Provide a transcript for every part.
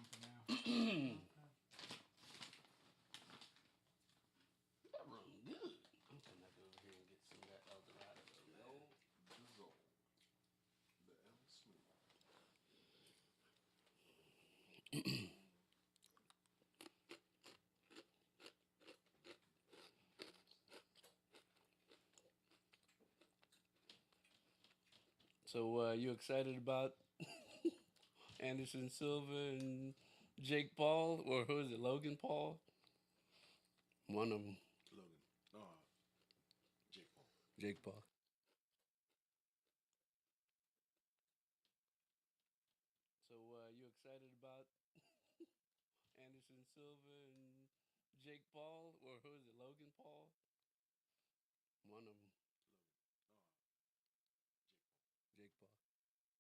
for now. Okay. That room good. I'm gonna go over here and get some of that Eldorado though, man. El Dissolve. The El Smooth. So you excited about Anderson Silva and Jake Paul, or who is it, Logan Paul? One of them, Logan. Jake Paul. Jake Paul. So you excited about Anderson Silva and Jake Paul, or who is it, Logan Paul? One of them, Logan. Jake Paul. Jake Paul.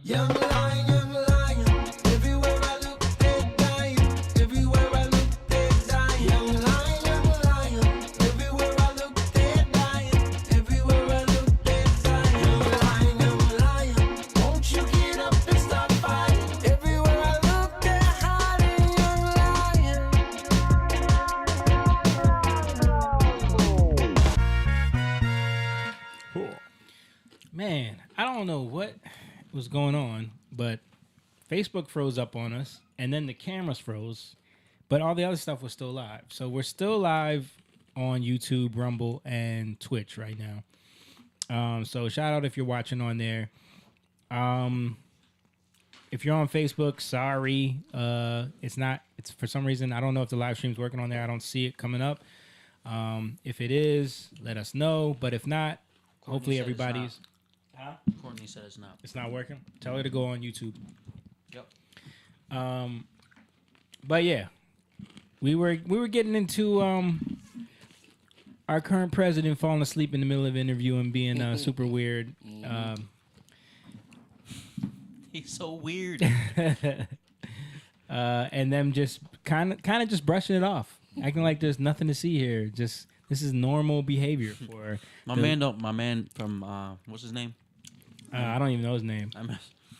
Young lion, everywhere I look, they're dying. Everywhere I look, they're dying. Young lion, everywhere I look, they're dying. Everywhere I look, they're dying. Young lion, won't you get up and stop fighting? Everywhere I look, they're hiding. Cool. Man, I don't know what was going on, but Facebook froze up on us, and then the cameras froze, but all the other stuff was still live. So we're still live on YouTube, Rumble, and Twitch right now. So shout out if you're watching on there. If you're on Facebook, sorry, it's not. It's for some reason I don't know if the live stream's working on there. I don't see it coming up. If it is, let us know. But if not, hopefully everybody's. Huh? Courtney said it's not. It's not working. Tell her to go on YouTube. Yep. But yeah, we were getting into our current president falling asleep in the middle of an interview and being super weird. He's so weird. And them just kind of just brushing it off, acting like there's nothing to see here. Just this is normal behavior for My man from what's his name? I don't even know his name.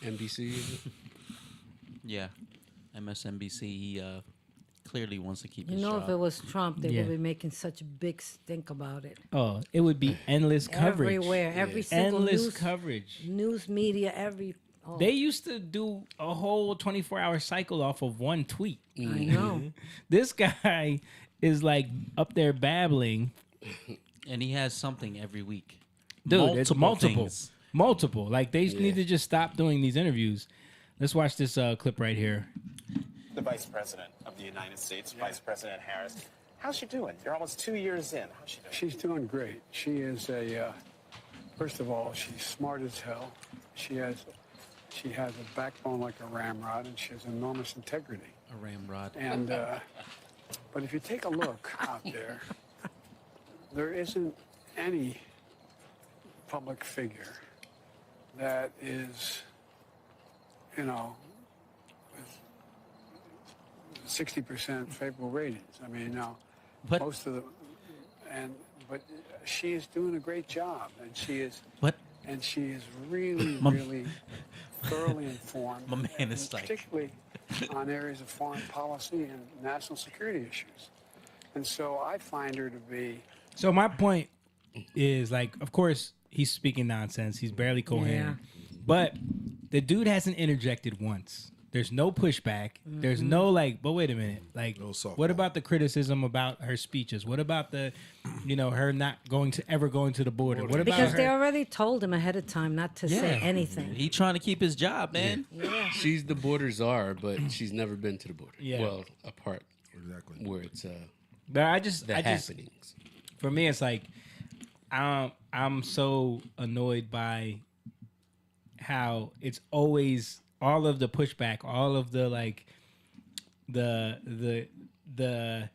NBC. Is it? Yeah, MSNBC. He clearly wants to keep You his know, job. if it was Trump, they Yeah. would be making such a big stink about it. Oh, it would be endless coverage. Everywhere, every single Endless coverage. news media, oh, They used to do a whole 24-hour cycle off of one tweet. I know. This guy is like up there babbling. and he has something every week. Dude, it's multiple. things. Multiple. Like, they need to just stop doing these interviews. Let's watch this clip right here. The Vice President of the United States, Vice President Harris. How's she doing? You're almost 2 years in. How's she doing? She's doing great. She is first of all, she's smart as hell. She has a backbone like a ramrod, and she has enormous integrity. A ramrod. And but if you take a look out there, there isn't any public figure that is, 60% favorable ratings. I mean, But- most of the, but she is doing a great job, and she is really, really thoroughly informed. My man is like- particularly on areas of foreign policy and national security issues. And so I find her to be. So my point is, like, of course, he's speaking nonsense. He's barely coherent. But the dude hasn't interjected once. There's no pushback. There's no but wait a minute. Like, No softball. what about the criticism about her speeches? What about the, her not going to the border? What about Because her? they already told him ahead of time not to say anything. He trying to keep his job, man. Yeah. She's the border czar, but she's never been to the border. Yeah. Well, a part Exactly. where it's But I the just happenings. for me, it's like I'm so annoyed by how it's always all of the pushback, all of the the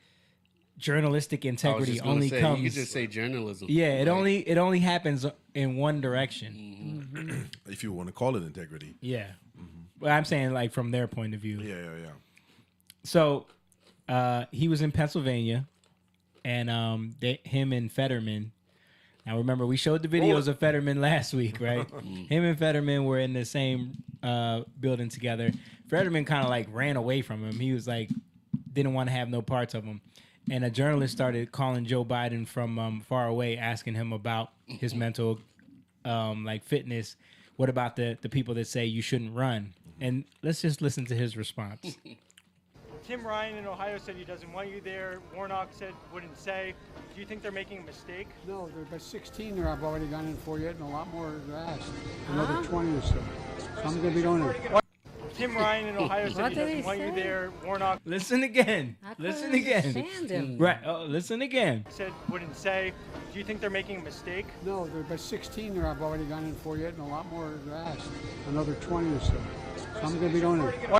journalistic I was integrity just gonna only say, comes. You could just say journalism. Yeah, it Like, only happens in one direction. If you want to call it integrity. Yeah, but I'm saying, like, from their point of view. Yeah. So he was in Pennsylvania, and him and Fetterman. Now remember, we showed the videos of Fetterman last week, right? Him and Fetterman were in the same building together. Fetterman kind of like ran away from him. He was like, didn't want to have no parts of him. And a journalist started calling Joe Biden from far away, asking him about his mental fitness. What about the people that say you shouldn't run? And let's just listen to his response. Tim Ryan in Ohio said he doesn't want you there. Warnock said wouldn't say. Do you think they're making a mistake? No, there's 16 there I've already gone in for yet, and a lot more are asked. Another 20 or so. So I'm going to be going there. Tim Ryan in Ohio said What he did he doesn't want you say? there. Warnock Listen again. I couldn't Listen again. understand him. Right. Oh, listen again. said wouldn't say. Do you think they're making a mistake? No, there's 16 there I've already gone in for yet, and a lot more are asked. Another 20 or so. So I'm going to be going there.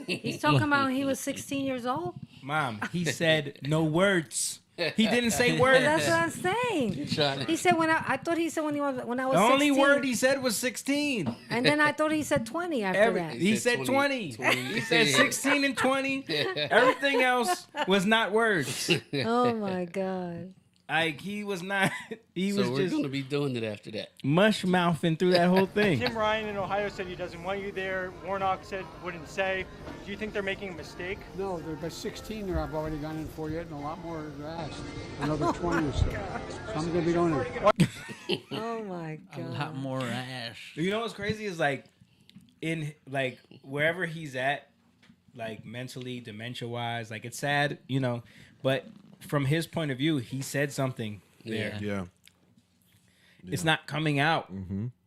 He's talking about when he was 16 years old? Mom, he said no words. He didn't say That's words. what I'm saying. He said I thought he said when I was The only 16. word he said was 16. And then I thought he said 20 after that. He said 20. He said 16 and 20. Everything else was not words. Oh my God. Like he was not. He So was we're just gonna be doing it after that. mush mouthing through that whole thing. Tim Ryan in Ohio said he doesn't want you there. Warnock said wouldn't say. Do you think they're making a mistake? No, they're by 16 there. I've already gone in for yet, and a lot more are asked. Another 20 or so. So I'm going to be going in. Oh my A lot God. more ash. You know what's crazy is like in like wherever he's at, like mentally, dementia wise, like it's sad, you know, but from his point of view, he said something there. Yeah. It's not coming out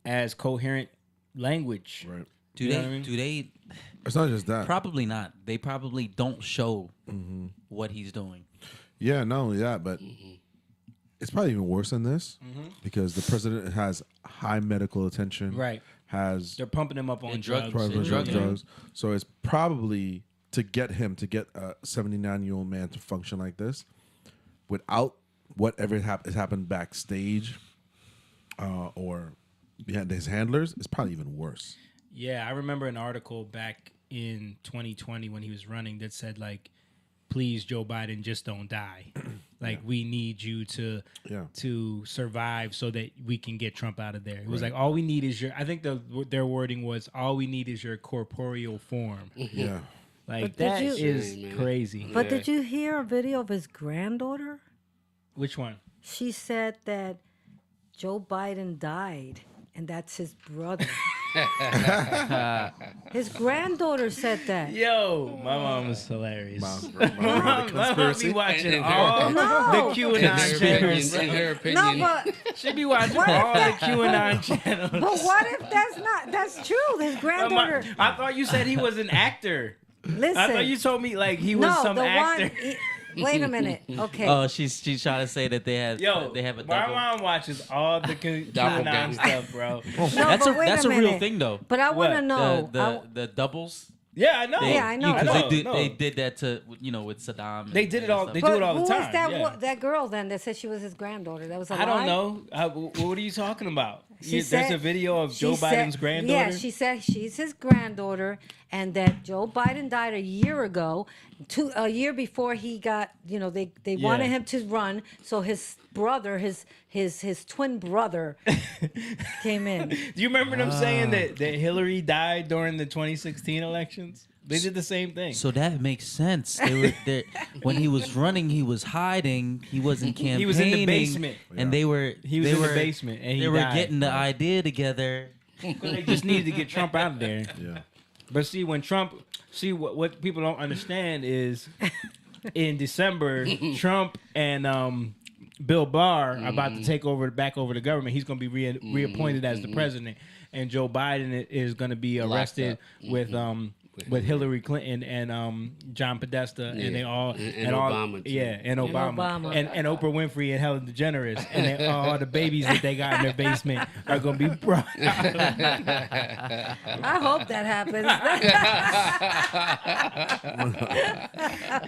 as coherent language. Right. Do You know they? what I mean? Do they? It's not just that. Probably not. They probably don't show what he's doing. Yeah, not only that, but it's probably even worse than this because the president has high medical attention. Right. Has They're pumping him up on And drug- drugs. drugs, drug drugs. So it's probably to get a 79-year-old man to function like this without whatever has happened backstage or behind his handlers, it's probably even worse. Yeah, I remember an article back in 2020 when he was running that said like, please, Joe Biden, just don't die. Like we need you to survive so that we can get Trump out of there. It was like all we need is your. I think their wording was all we need is your corporeal form. Yeah. Like But did that you- is man. crazy. But did you hear a video of his granddaughter? Which one? She said that Joe Biden died, and that's his brother. His granddaughter said that. Yo, my mom was hilarious. My My mom be watching all No. the In QAnon her channels. opinion, in her No, opinion, but She be watching all the QAnon channels. but what if that's true? His granddaughter. I thought you said he was an actor. Listen. I thought you told me like he was no, some the actor. one. Wait a minute. Okay. Oh, she's trying to say that they have Yo, they have a my double. mom watches all the QAnon Doppelganger. stuff, bro. No, That's but wait a real minute. thing though. But I want to What? know. The doubles. Yeah, I know. Yeah, I know. Because I know. they did that to with Saddam. They did it all- stuff. they do But it all the who time, was that yeah. that girl then that said she was his granddaughter? That was a I don't lie? know. What are you talking about? She There's said- a video of she Joe said- Biden's granddaughter. Yeah, she said she's his granddaughter, and that Joe Biden died a year ago, a year before he got. They wanted him to run, so his brother, his twin brother, came in. Do you remember them saying that Hillary died during the 2016 elections? They did the same thing. So that makes sense. They were there when he was running. He was hiding. He wasn't campaigning. He was in the basement. and they were. He was they in were, the basement, and he they were died. getting the idea together. They just needed to get Trump out of there. Yeah. But see, when Trump, what people don't understand is, in December, Trump and Bill Barr are about to take back over the government. He's going to be reappointed as the president, and Joe Biden is going to be arrested with Hillary Clinton and John Podesta and they all and all Obama, too. and Obama, Obama. and Oprah Winfrey and Helen DeGeneres and all the babies that they got in their basement are going to be brought out. I hope that happens.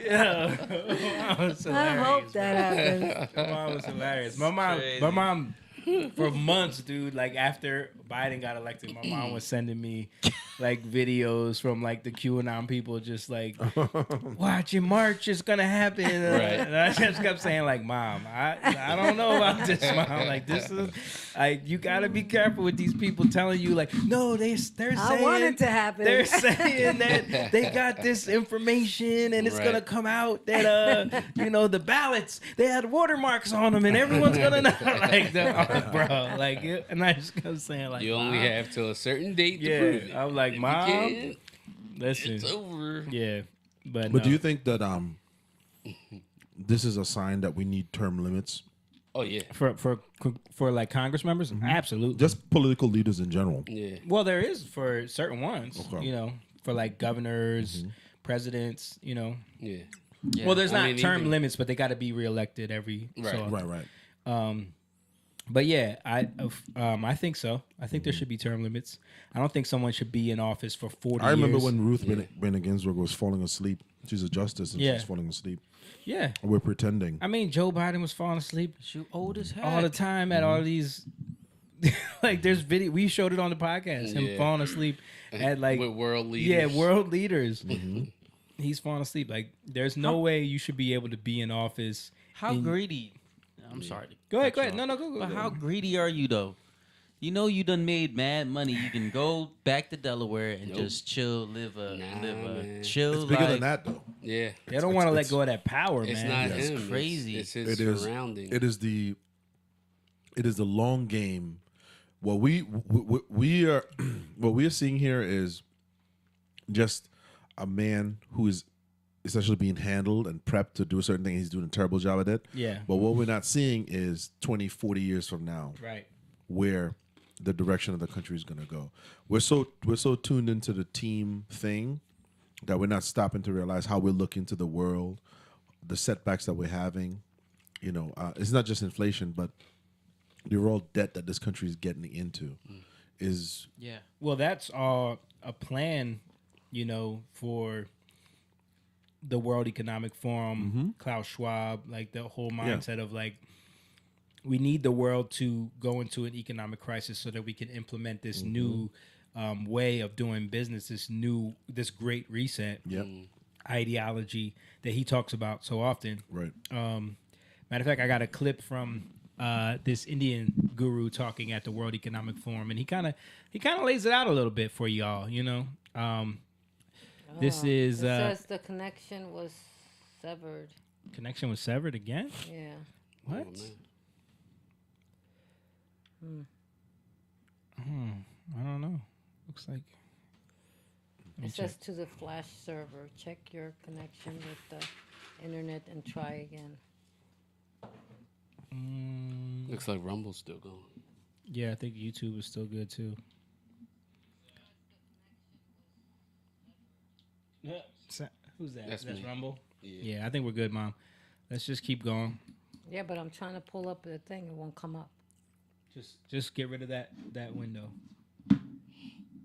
Yeah. I hope that happens. My mom was hilarious. My mom, for months, dude. Like after Biden got elected, my mom was sending me like videos from like the QAnon people, just like watching March is gonna happen. Right. And I just kept saying like, Mom, I don't know about this, Mom. Like this is like you gotta be careful with these people telling you like, no, they're saying I want it to happen. They're saying that they got this information and it's Right. gonna come out that the ballots they had watermarks on them and everyone's gonna know like that, bro. Like, and I just kept saying like, you only Mom, have till a certain date to prove it. yeah. I'm like, If you Mom, can't, listen, it's over. yeah, but But do no. you think that this is a sign that we need term limits? Oh yeah, for like Congress members, absolutely. Just political leaders in general. yeah. Well, there is for certain ones, Okay. for like governors, presidents, Yeah. Well, there's I not mean, term even- limits, but they got to be reelected every Right. so often. Right. But yeah, I think so. I think there should be term limits. I don't think someone should be in office for 40 I remember years. when Ruth Bader Ginsburg was falling asleep. She's a justice and Yeah. she's falling asleep. Yeah. We're pretending. I mean, Joe Biden was falling asleep You old as heck. all the time at all these. Like, there's video. We showed it on the podcast. Him Yeah. falling asleep at like with world leaders. Yeah, world leaders. He's falling asleep. Like, there's no way you should be able to be in office. How greedy? I'm sorry. to Go ahead. cut you No, off. go. But how greedy are you though? You know you done made mad money. You can go back to Delaware and just chill, live a man. chill It's bigger life. than that, though. Yeah. They don't want to let go of that power, It's man. not Yes. him. Crazy. It's his It is. surrounding. It is the long game. What we are what we are seeing here is just a man who is essentially being handled and prepped to do a certain thing. He's doing a terrible job at it. Yeah. But what we're not seeing is 20, 40 years from now, Right. where the direction of the country is going to go. We're so tuned into the team thing that we're not stopping to realize how we're looking to the world, the setbacks that we're having. You know, it's not just inflation, but the overall debt that this country is getting into is Yeah. Well, that's all a plan, for the World Economic Forum, Klaus Schwab, like the whole mindset of like, we need the world to go into an economic crisis so that we can implement this new way of doing business, this great reset ideology that he talks about so often. right. Matter of fact, I got a clip from this Indian guru talking at the World Economic Forum, and he kind of lays it out a little bit for y'all. This is It says the connection was severed. connection was severed again. Yeah. What? I don't know. Looks like. It says to the flash server, check your connection with the internet and try again. Looks like Rumble's still going. Yeah, I think YouTube is still good too. Who's that? That's That's me. Rumble. Yeah, I think we're good, Mom. Let's just keep going. Yeah, but I'm trying to pull up the thing. It won't come up. Just get rid of that window.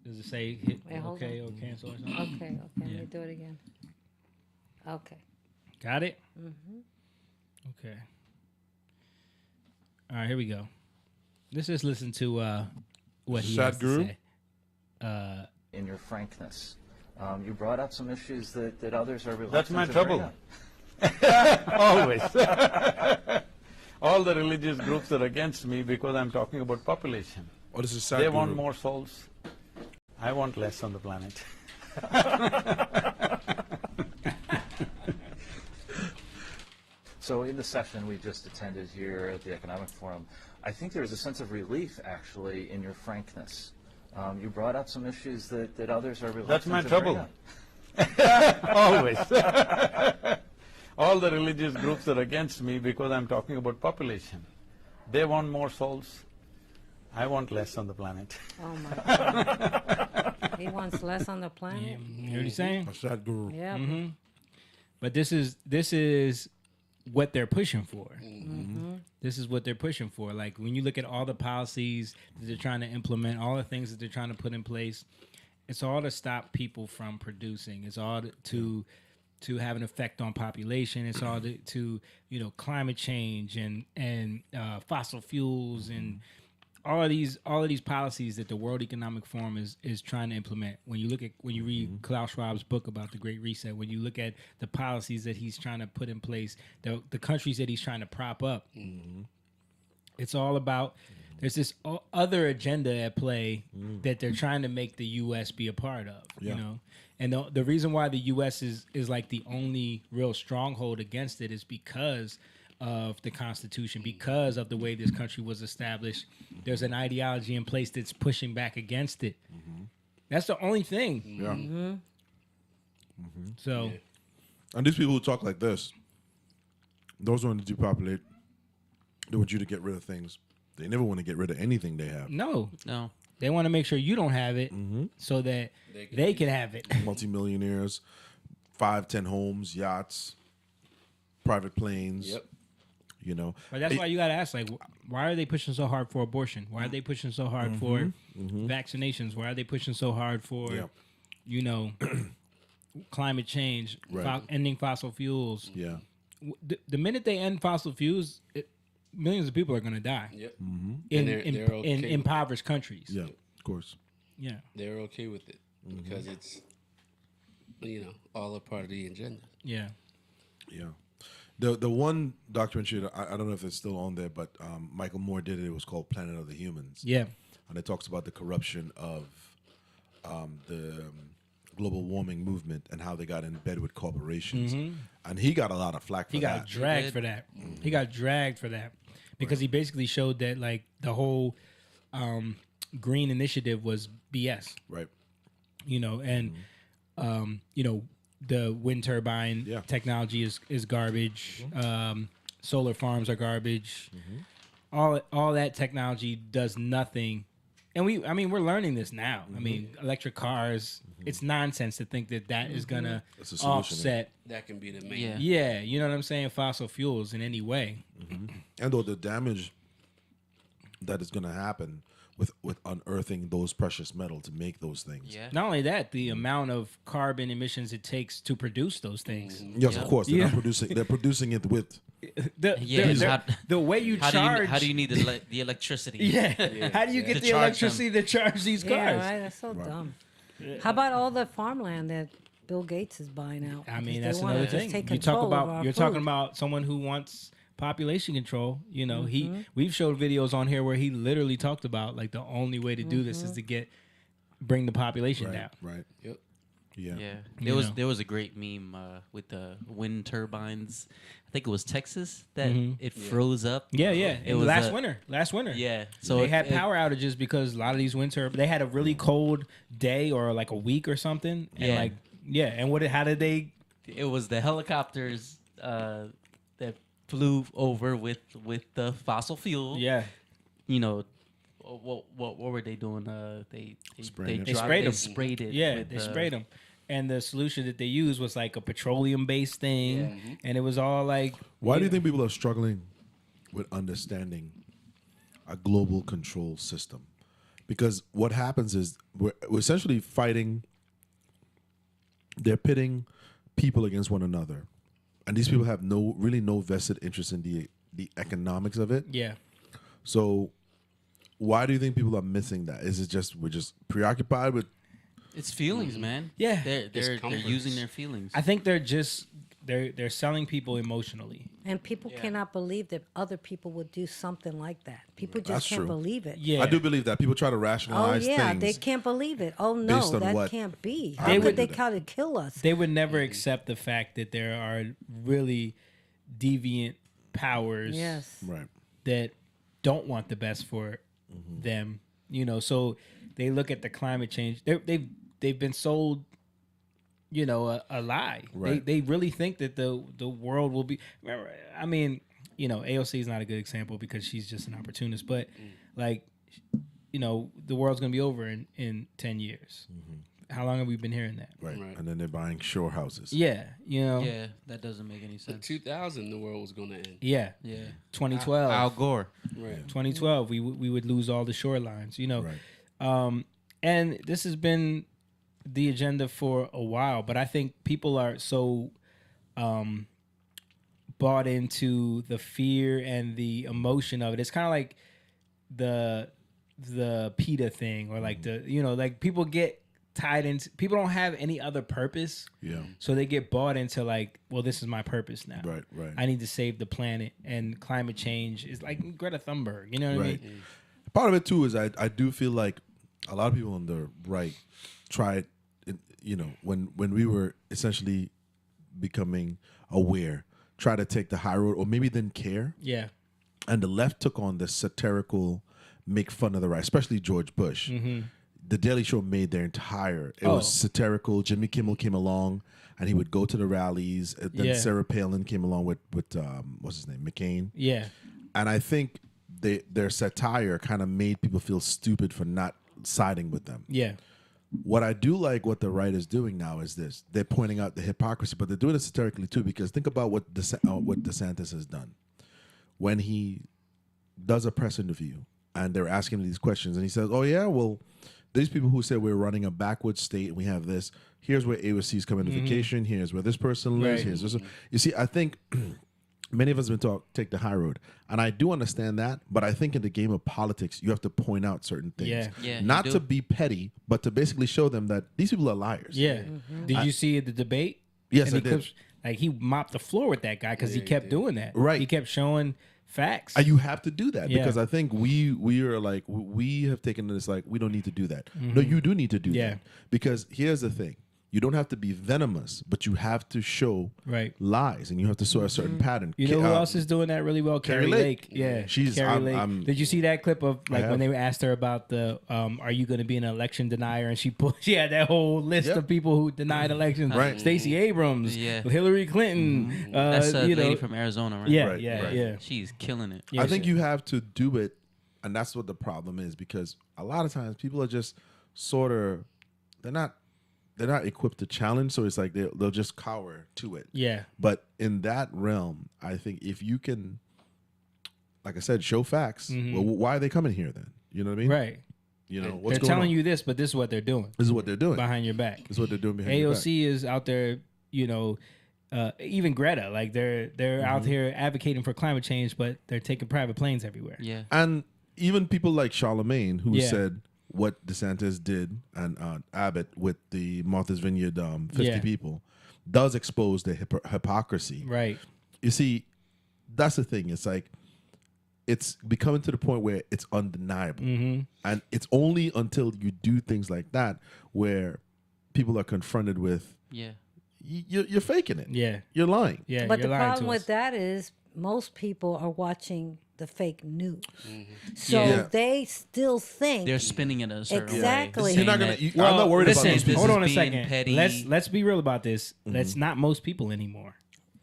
Does it say hit Wait, hold okay on. or cancel or something? Okay. Let Yeah. me do it again. Okay. Got it? Okay. All right, here we go. Let's just listen to what he has to Sadhguru? say. In your frankness. You brought up some issues that others are reluctant That's my to bring trouble. up. Always. All the religious groups are against me because I'm talking about population. Oh, this is They Sadhguru. want more souls. I want less on the planet. So in the session we just attended here at the Economic Forum, I think there was a sense of relief, actually, in your frankness. You brought up some issues that others are reluctant That's my to bring trouble. up. Always. All the religious groups are against me because I'm talking about population. They want more souls. I want less on the planet. Oh my God. He wants less on the planet. You hear what he's saying? Sadhguru. Yeah. But this is what they're pushing for. This is what they're pushing for. Like, when you look at all the policies that they're trying to implement, all the things that they're trying to put in place, it's all to stop people from producing. It's all to have an effect on population. It's all to climate change and fossil fuels and all of these policies that the World Economic Forum is trying to implement. When you read Klaus Schwab's book about the Great Reset, when you look at the policies that he's trying to put in place, the countries that he's trying to prop up, it's all about. There's this other agenda at play that they're trying to make the U.S. be a part of. And the reason why the U.S. is like the only real stronghold against it is because of the Constitution, because of the way this country was established. There's an ideology in place that's pushing back against it. That's the only thing. Yeah. So, And these people who talk like this, those who want to depopulate, they want you to get rid of things. They never want to get rid of anything they have. no. No. They want to make sure you don't have it so that they can have it. Multimillionaires, 5, 10 homes, yachts, private planes. Yep. You know, But that's why you got to ask, like, why are they pushing so hard for abortion? Why are they pushing so hard for vaccinations? Why are they pushing so hard for, Yeah. you know, climate change, Right. ending fossil fuels? yeah, The minute they end fossil fuels, millions of people are going to die Yep. in, And they're in, okay in with it. impoverished countries. yeah, of course. Yeah. They're okay with it because it's, all a part of the agenda. Yeah. Yeah. The one documentary, I don't know if it's still on there, but Michael Moore did it. It was called Planet of the Humans. Yeah. And it talks about the corruption of the global warming movement and how they got in bed with corporations. And he got a lot of flack for He that. got dragged for that. He got dragged for that because he basically showed that like the whole green initiative was BS. Right. You know, and the wind turbine technology is garbage. Solar farms are garbage. All that technology does nothing. And we're learning this now. I mean, electric cars. It's nonsense to think that is gonna That's a solution, offset. That can be the main. Yeah. Yeah, you know what I'm saying? Fossil fuels in any way. And though the damage that is going to happen with unearthing those precious metals to make those things. Yeah. Not only that, the amount of carbon emissions it takes to produce those things. Yes, of course. They're not Yeah. producing. They're producing it with. The way you charge. How do you need the electricity? Yeah. How do you get To the charge electricity to charge these cars? Yeah, right. That's so dumb. How about all the farmland that Bill Gates is buying out? I mean, Because that's they wanna another just thing. take You talk control of about our you're food. talking about someone who wants population control. You know, we've showed videos on here where he literally talked about like the only way to do this is to bring the population Right. down. Right. Yep. Yeah. Yeah, there was a great meme with the wind turbines. I think it was Texas that it froze up. Yeah, yeah. It And was last winter. Yeah, So they had power outages because a lot of these winter they had a really cold day or like a week or something. And Yeah. and how did they It was the helicopters that flew over with the fossil fuel. Yeah. You know, what were they doing? They Spraying it. They sprayed them. sprayed it. Yeah, with, they sprayed them. And the solution that they used was like a petroleum based thing. And it was all like Why do you think people are struggling with understanding a global control system? Because what happens is we're essentially fighting. They're pitting people against one another, and these people have no vested interest in the economics of it. Yeah. So, why do you think people are missing that? Is it just we're just preoccupied with? It's feelings, man. Yeah. they're comforts. using their feelings. I think they're selling people emotionally. And people cannot believe that other people would do something like that. People just That's can't true. believe it. Yeah. I do believe that people try to Oh rationalize yeah, things. they can't believe it. Oh no, based on that what? can't be. How How would could they do that? try to kill us? They would never accept the fact that there are really deviant powers Yes. Right. that don't want the best for them. You know, so they look at the climate change. They've been sold, you know, a lie. Right. They really think that the world will be. Remember, I mean, you know, AOC is not a good example because she's just an opportunist. But like, you know, the world's gonna be over in 10 years. How long have we been hearing that? Right. Right. And then they're buying shore houses. Yeah, you know. Yeah, that doesn't make any In sense. 2000, the world was going to end. Yeah. Yeah, 2012. Al Gore. Right. 2012, we would lose all the shorelines, you know. Right. And this has been the agenda for a while, but I think people are so bought into the fear and the emotion of it. It's kind of like the PETA thing, or like the, you know, like people get tied into, people don't have any other purpose. Yeah. So they get bought into like, well, this is my purpose now. Right. Right. I need to save the planet, and climate change is like Greta Thunberg. You know what I Right. mean? Part of it too is I do feel like a lot of people on the right tried, you know, when we were essentially becoming aware, try to take the high road, or maybe didn't care, Yeah. and the left took on the satirical, make fun of the right, especially George Bush. The Daily Show made their entire. It was satirical. Jimmy Kimmel came along, and he would go to the rallies. Then Yeah. Sarah Palin came along with what's his name, McCain. Yeah. And I think their satire kind of made people feel stupid for not siding with them. Yeah. What I do like what the right is doing now is this. They're pointing out the hypocrisy, but they're doing it satirically too, because think about what DeSantis has done. when he does a press interview and they're asking him these questions, and he says, "Oh yeah, well, these people who said we're running a backwoods state and we have this. Here's where AOC's coming to vacation. Here's where this person lives. Right. Here's this." You see, I think many of us have been taught take the high road, and I do understand that. But I think in the game of politics, you have to point out certain things, Yeah. Yeah, you not do. to be petty, but to basically show them that these people are liars. Yeah. Did you see the debate? Yes, And I the did. clips, like he mopped the floor with that guy because he kept doing that. Right. He kept showing facts. And you have to do that Yeah. because I think we are like we have taken this like we don't need to do that. No, you do need to do Yeah. that because here's the thing: you don't have to be venomous, but you have to show Right. lies and you have to show a certain pattern. You know who else is doing that really well? Carrie Lake. Yeah, She's- Carrie I'm- Lake. I'm- Did you see that clip of like have. when they asked her about the "Are you going to be an election denier?" and she had that whole list Yep. of people who denied elections. Right. Stacey Abrams, Yeah. Hillary Clinton. That's a you lady know, from Arizona, right? yeah, Right, yeah, right. yeah. She's killing it. Yeah, I think she- you have to do it, and that's what the problem is because a lot of times people are just sort of they're not equipped to challenge, so it's like they'll just cower to it. Yeah. But in that realm, I think if you can, like I said, show facts. Well, why are they coming here then? You know what I mean? Right. You know what's They're going telling on? you this, but this is what they're doing This is what they're doing. behind your back. This is what they're doing behind your back. AOC is out there, you know, even Greta, like they're out here advocating for climate change, but they're taking private planes everywhere. Yeah. And even people like Charlemagne, who Yeah. said what DeSantis did and Abbott with the Martha's Vineyard 50 Yeah. people, does expose the hypocrisy. Right. You see, that's the thing. It's like it's becoming to the point where it's undeniable, and it's only until you do things like that where people are confronted with Yeah. you're faking it. Yeah. You're lying. Yeah. But you're the lying problem to with us. that is most people are watching the fake news. So Yeah. they still think They're spinning it a certain Exactly. way. You're not saying gonna. that- I'm not worried listen, about those people. hold is on a being second. petty. Let's be real about this. That's not most people anymore.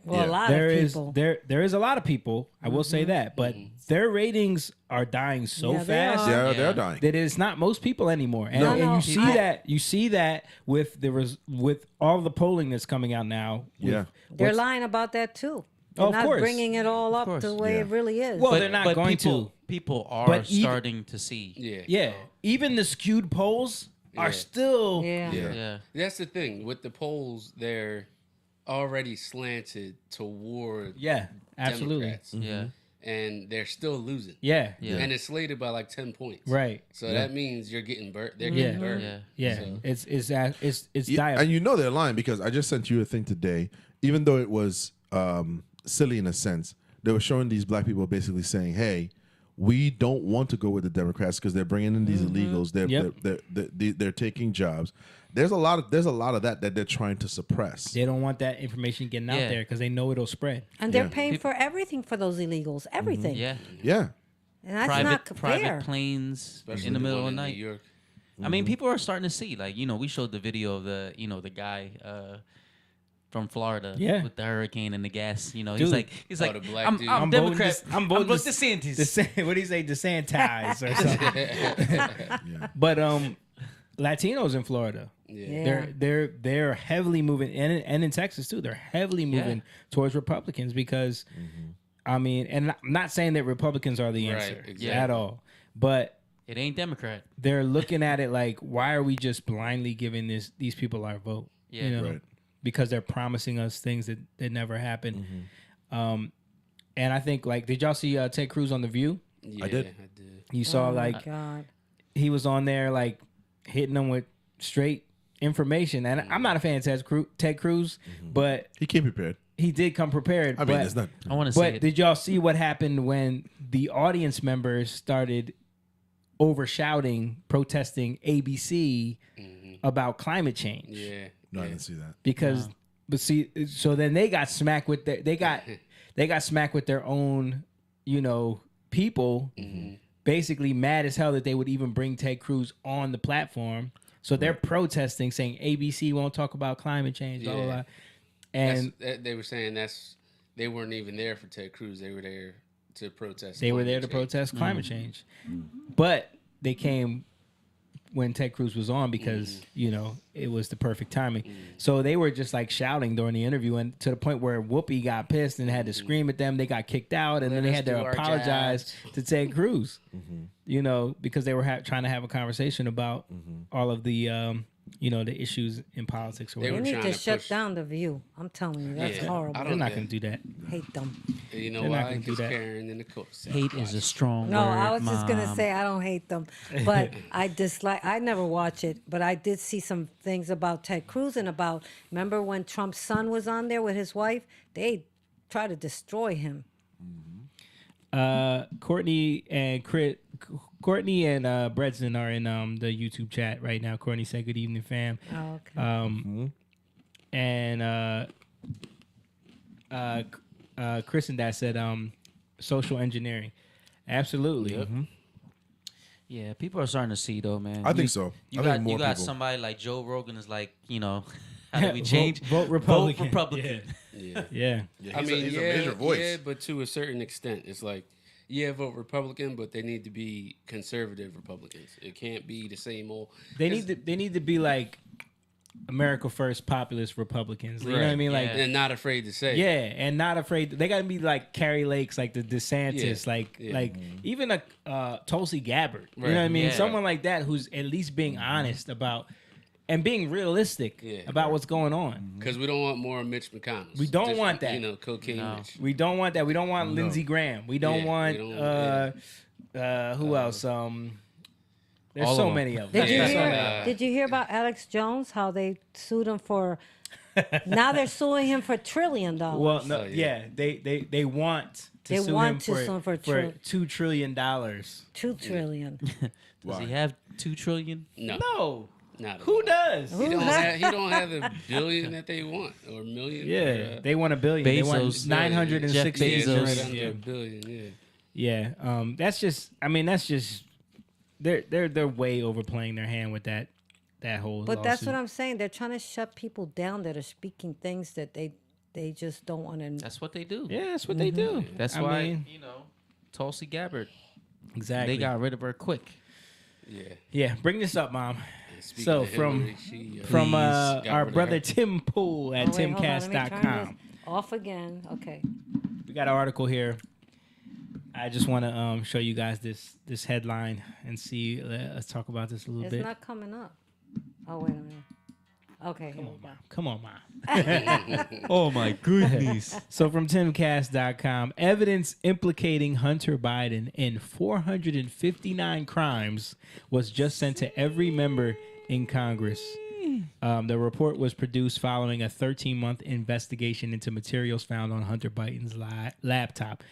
well, Yeah. a lot There of is people. there is a lot of people. I will say that, but their ratings are dying so Yeah, they fast are. They're Yeah. dying. that it's not most people anymore. And, No. and No, you see you see that with with all the polling that's coming out now. with Yeah. They're what's- lying about that too. They're Of not course. bringing it all up course. the way Yeah. it really is. Well, they're not going to. People are But even- starting to see. Yeah. Yeah, even the skewed polls are Yeah. still. yeah. Yeah. Yeah. That's the thing with the polls; they're already slanted toward Yeah, absolutely. Democrats, Yeah. and they're still losing. Yeah, Yeah. And it's slated by like 10 points. right. So that means you're getting burnt. They're Yeah. getting burnt. Yeah. Yeah, So- it's Yeah, dire. and you know they're lying because I just sent you a thing today. Even though it was silly in a sense, they were showing these black people basically saying, "Hey, we don't want to go with the Democrats because they're bringing in these illegals. They're taking jobs. There's a lot of that they're trying to suppress. They don't want that information getting out Yeah. there because they know it'll spread. And they're Yeah. paying for everything for those illegals, everything. Yeah. Yeah, And that's not fair. Private planes Especially in the middle of one the in night. New York. I mean, people are starting to see, like, we showed the video of the guy from Florida Yeah. with the hurricane and the gas. He's Dude. like, Oh, the black I'm dude. I'm Democrat. I'm voting voting DeSantis. What do you say? DeSantize or something. But Latinos in Florida, Yeah. they're heavily moving, and in Texas too. They're heavily moving towards Republicans because, I mean, and I'm not saying that Republicans are the Right, answer exactly. at all, but It ain't Democrat. they're looking at it like, why are we just blindly giving these people our vote? Yeah. Right. Because they're promising us things that never happen. And I think, like, did y'all see Ted Cruz on The View? Yeah, I did. I did. You saw Oh my like God. he was on there like hitting them with straight information. And I'm not a fan of Ted Cruz, but he came prepared. he did come prepared. I mean, but, it's not. I want to say but it. did y'all see what happened when the audience members started overshouting, protesting ABC about climate change? Yeah. No, I didn't see that. Because but see, so then they got smacked with they got smacked with their own, people, basically mad as hell that they would even bring Ted Cruz on the platform. So they're protesting, saying ABC won't talk about climate change, blah blah blah. And They were saying they weren't even there for Ted Cruz. They were there to protest. they were climate there to change. protest climate change, but they came when Ted Cruz was on because it was the perfect timing. So they were just like shouting during the interview, and to the point where Whoopi got pissed and had to scream at them. They got kicked out, and then they had to apologize to Ted Cruz. Because they were trying to have a conversation about all of the the issues in politics. Or They whatever. need to shut down The View. I'm telling you, that's horrible. They're not going to do that. Hate them. You know They're not why? gonna do Because that. Karen and the court said, Hate is a strong No, word. I was just gonna Mom. say I don't hate them, but I dislike. I never watch it, but I did see some things about Ted Cruz and about. Remember when Trump's son was on there with his wife? They tried to destroy him. Courtney and Bredson are in the YouTube chat right now. Courtney said, "Good evening, fam." Oh, okay. And Chris and Dad said, social engineering. Absolutely. Yeah, people are starting to see though, man. I think so. You I got think more you got people. somebody like Joe Rogan is like, how do we change? Vote Republican. Vote Republican. Yeah. Yeah. I mean, he's a major voice. Yeah, but to a certain extent, it's like, vote Republican, but they need to be conservative Republicans. It can't be the same old. They need to be like America First populist Republicans. You know what I mean? Like, and not afraid to say. yeah, and not afraid. They got to be like Carrie Lakes, like the DeSantis, Yeah. like even a Tulsi Gabbard. You know Right. what I mean? Yeah. Someone like that who's at least being honest about and being realistic about what's going on. Because we don't want more Mitch McConnell. We don't want that. Cocaine Mitch. We don't want that. We don't want Lindsey Graham. We don't want who else? There's All of so them. many of them. Did you There's so hear? many. Did you hear about Alex Jones? How they sued him for? Now they're suing him for $1 trillion. Well, no, they want to They sue want him to sue him for $2 trillion. $2 trillion. Does he have $2 trillion? No. Not at Who all. does? He don't have the billion that they want or million. Yeah, they want $1 billion. They want Bezos. 960. Jeff Yeah, Bezos. right under a billion. Yeah. Yeah, that's just. I mean, that's just. They're way overplaying their hand with that whole. But that's lawsuit. what I'm saying. They're trying to shut people down that are speaking things that they just don't want to. That's what they do. Yeah, that's what they do. That's I why mean, Tulsi Gabbard. exactly. They got rid of her quick. Yeah. Yeah, bring this up, Mom. Speaking So of from Hillary, she, from got our rid of brother her. Tim Pool at Oh, wait, hold on, let me turn timcast.com. this off again. Okay. We got an article here. I just want to show you guys this headline and see. Let's talk about this a little It's bit. not coming up. Oh wait a minute. Okay. Here we go. Come on, Mom. Oh my goodness. So from timcast.com, evidence implicating Hunter Biden in 459 crimes was just sent to every member in Congress. The report was produced following a 13-month investigation into materials found on Hunter Biden's laptop.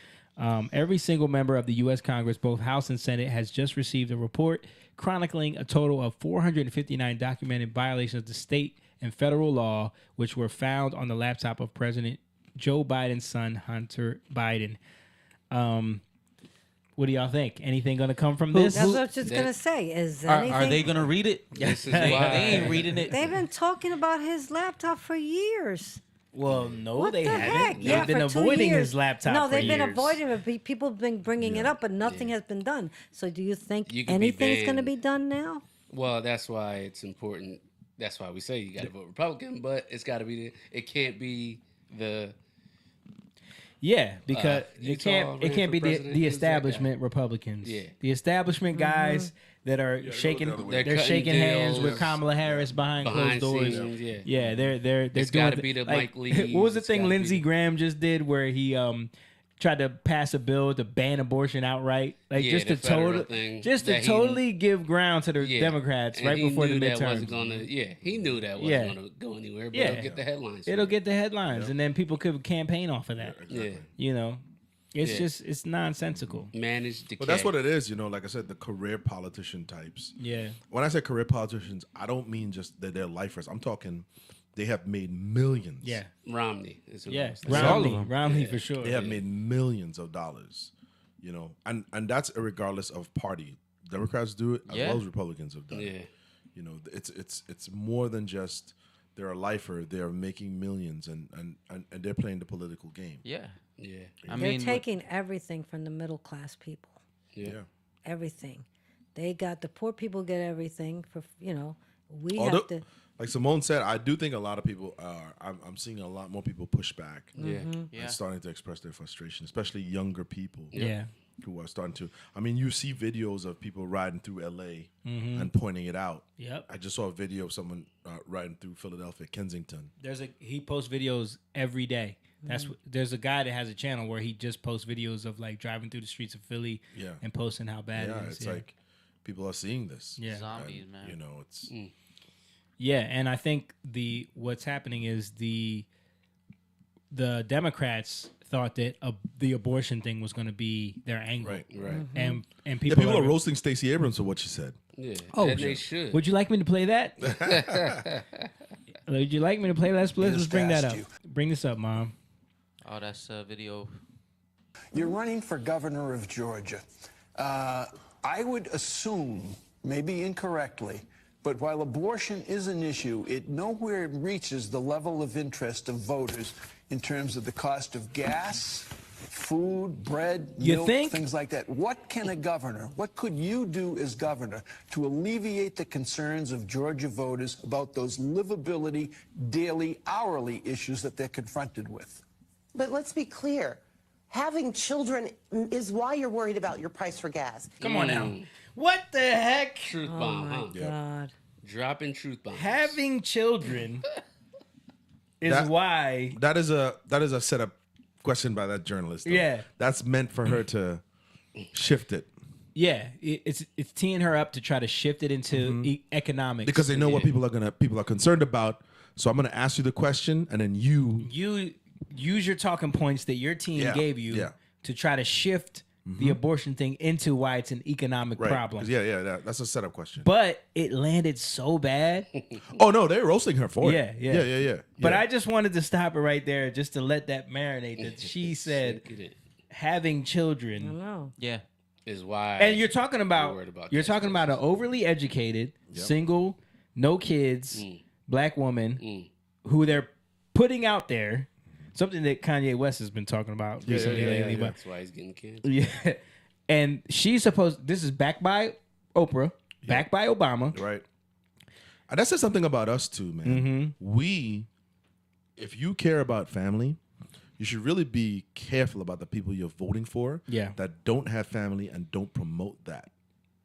Every single member of the U.S. Congress, both House and Senate, has just received a report chronicling a total of 459 documented violations of the state and federal law, which were found on the laptop of President Joe Biden's son, Hunter Biden. What do y'all think? Anything going to come from this? That's what I was just gonna say. Is Are anything? they gonna read it? This is They why. ain't reading it. They've been talking about his laptop for years. Well, no, What they the haven't. heck? They've Yeah, been for 2 avoiding years. his laptop No, for they've been years. avoiding it. People have been bringing it up, but nothing has been done. So, do you think You could be anything's going to banned. be done now? Well, that's why it's important. That's why we say you got to vote Republican, but it's got to be. It can't be the. Yeah, because Utah it can't ran be for president. the Who's that guy? establishment Republicans. Yeah. The establishment guys that are shaking the other way. they're They're shaking cutting hands with deals. Kamala Harris behind closed doors. scenes, yeah. Yeah, they're It's doing gotta be the Mike Lees, What was the it's thing gotta be Lindsey the- Graham just did where he tried to pass a bill to ban abortion outright? Like Yeah, just the to federal thing just to that he- totally give ground to the Yeah. Democrats And right he before the knew that midterms. wasn't gonna. Yeah, he knew that wasn't Yeah. gonna go anywhere. But Yeah. it'll get the headlines. It'll get the headlines, and then people could campaign off of that. Yeah, You know, it's Yeah. just it's nonsensical. managed decay. But that's what it is, like I said, the career politician types. Yeah. When I say career politicians, I don't mean just that they're lifers. I'm talking they have made millions. Yeah. Romney is who Yeah, it was. Romney for sure. They have made millions of dollars, and that's regardless of party. Democrats do it as Yeah. well as Republicans have done Yeah, it. It's more than just they're a lifer. They're making millions, and they're playing the political game. Yeah. yeah, I They're mean, taking everything from the middle class people. yeah. Yeah. Everything. They got the poor people get everything for we Although, have to. like Simone said, I do think a lot of people are. I'm seeing a lot more people push back. Yeah. And starting to express their frustration, especially younger people. Yeah. Who are starting to. I mean, you see videos of people riding through L.A. and pointing it out. Yep. I just saw a video of someone riding through Philadelphia, Kensington. He posts videos every day. There's a guy that has a channel where he just posts videos of like driving through the streets of Philly and posting how bad it is. It's like people are seeing this. Yeah. Zombies, And, man. You know, it's Yeah, and I think what's happening is the Democrats thought that the abortion thing was going to be their angle, right. and Yeah, people people are roasting Stacey Abrams for what she said. Yeah. Oh, and they should. Would you like me to play that? Would you like me to play that? Let's bring that up. Bring this up, Mom. Oh, that's a video. You're running for governor of Georgia. I would assume, maybe incorrectly, but while abortion is an issue, it nowhere reaches the level of interest of voters in terms of the cost of gas, food, bread, milk, things like that. What could you do as governor to alleviate the concerns of Georgia voters about those livability, daily, hourly issues that they're confronted with? But let's be clear. Having children is why you're worried about your price for gas. Come on now. What the heck? Truth Oh bomb, my huh? God. Dropping truth bombs. Having children is why. That is a setup question by that journalist. Though. Yeah. That's meant for her to shift it. Yeah, it's teeing her up to try to shift it into economics Because they know what people are concerned about. So I'm gonna ask you the question, and then you use your talking points that your team gave you to try to shift the abortion thing into why it's an economic problem. That's a setup question. But it landed so bad. Oh no, they're roasting her for it. Yeah. But I just wanted to stop it right there just to let that marinate. That she said having children. No. Yeah. Is why. And you're talking about that talking about an overly educated, single, no kids, black woman who they're putting out there. Something that Kanye West has been talking about recently lately. Yeah, But that's why he's getting canceled. yeah. And she's supposed, this is backed by Oprah, backed by Obama. Right. And that says something about us too, man. If you care about family, you should really be careful about the people you're voting for that don't have family and don't promote that.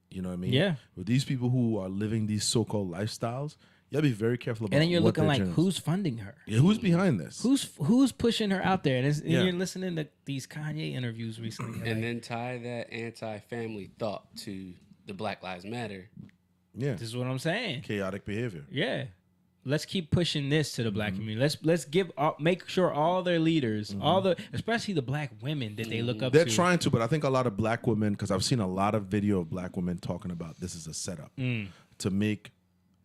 You know what I mean? Yeah. With these people who are living these so-called lifestyles, you gotta be very careful about. And then you're what looking they're like, generous. who's funding her? Yeah, who's behind this? Who's pushing her out there? And you're listening to these Kanye interviews recently. And then tie that anti-family thought to the Black Lives Matter. Yeah. This is what I'm saying. Chaotic behavior. Yeah. Let's keep pushing this to the black community. Let's make sure all their leaders, especially the black women that they look up They're to. trying to, but I think a lot of black women, because I've seen a lot of video of black women talking about this is a setup to make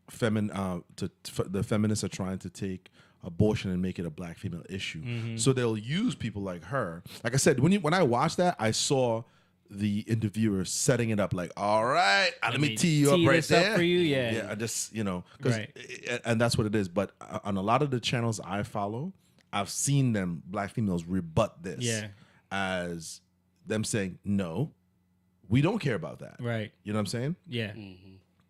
the feminists are trying to take abortion and make it a black female issue. So they'll use people like her. Like I said, when I watched that, I saw the interviewer setting it up like, all right, let me tee you up right this there up for you, yeah. I just, and that's what it is. But on a lot of the channels I follow, I've seen them, black females, rebut this as them saying, no, we don't care about that. Right. You know what I'm saying? Yeah.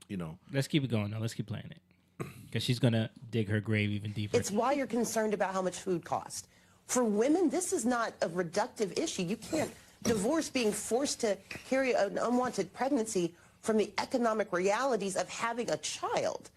You know. Let's keep it going though. Let's keep playing it. Because she's going to dig her grave even deeper. It's why you're concerned about how much food costs. For women, this is not a reductive issue. You can't divorce being forced to carry an unwanted pregnancy from the economic realities of having a child.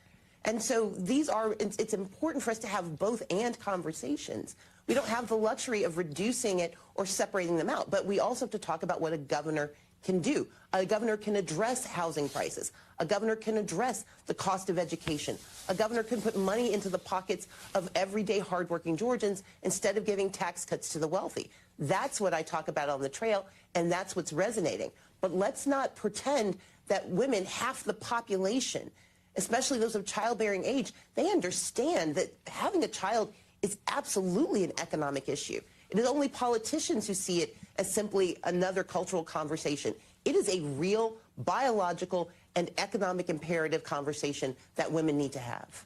And so it's important for us to have both and conversations. We don't have the luxury of reducing it or separating them out, but we also have to talk about what a governor can do. A governor can address housing prices. A governor can address the cost of education. A governor can put money into the pockets of everyday hardworking Georgians instead of giving tax cuts to the wealthy. That's what I talk about on the trail, and that's what's resonating. But let's not pretend that women, half the population, especially those of childbearing age, they understand that having a child is absolutely an economic issue. It is only politicians who see it as simply another cultural conversation. It is a real biological and economic imperative conversation that women need to have.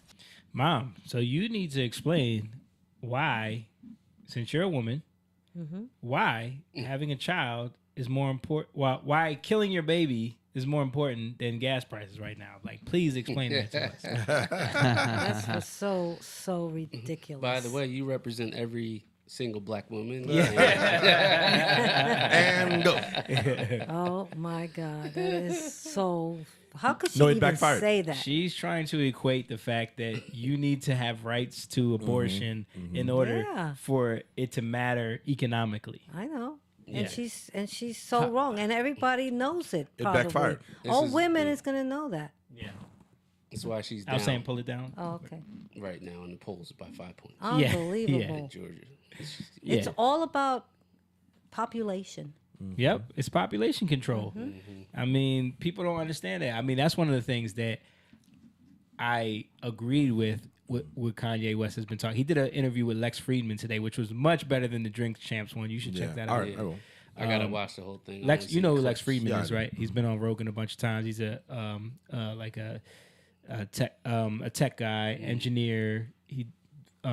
Mom, so you need to explain why, since you're a woman, why having a child is more important. Why killing your baby is more important than gas prices right now? Like, please explain that to us. That's what's so ridiculous. By the way, you represent every single black woman. And go. Oh my God, that is so. How could she No, it even backfired. say that? She's trying to equate the fact that you need to have rights to abortion in order Yeah. for it to matter economically. I know. Yeah. And she's so wrong, and everybody knows it. It Probably. backfired. All This is- women is gonna know that. Yeah. That's why she's I down was saying pull it down. Oh, okay. right now in the polls by 5 points. Yeah. Unbelievable. Georgia. It's just- Yeah. It's all about population. Yep, it's population control. I mean, people don't understand that. I mean, that's one of the things that I agreed with what Kanye West has been talking. He did an interview with Lex Friedman today, which was much better than the Drink Champs one. You should check that All out. right, I will. I gotta watch the whole thing. I Lex, only you seen know who clips. Lex Friedman Yeah, I is, do. right? He's been on Rogan a bunch of times. He's a tech guy, engineer. He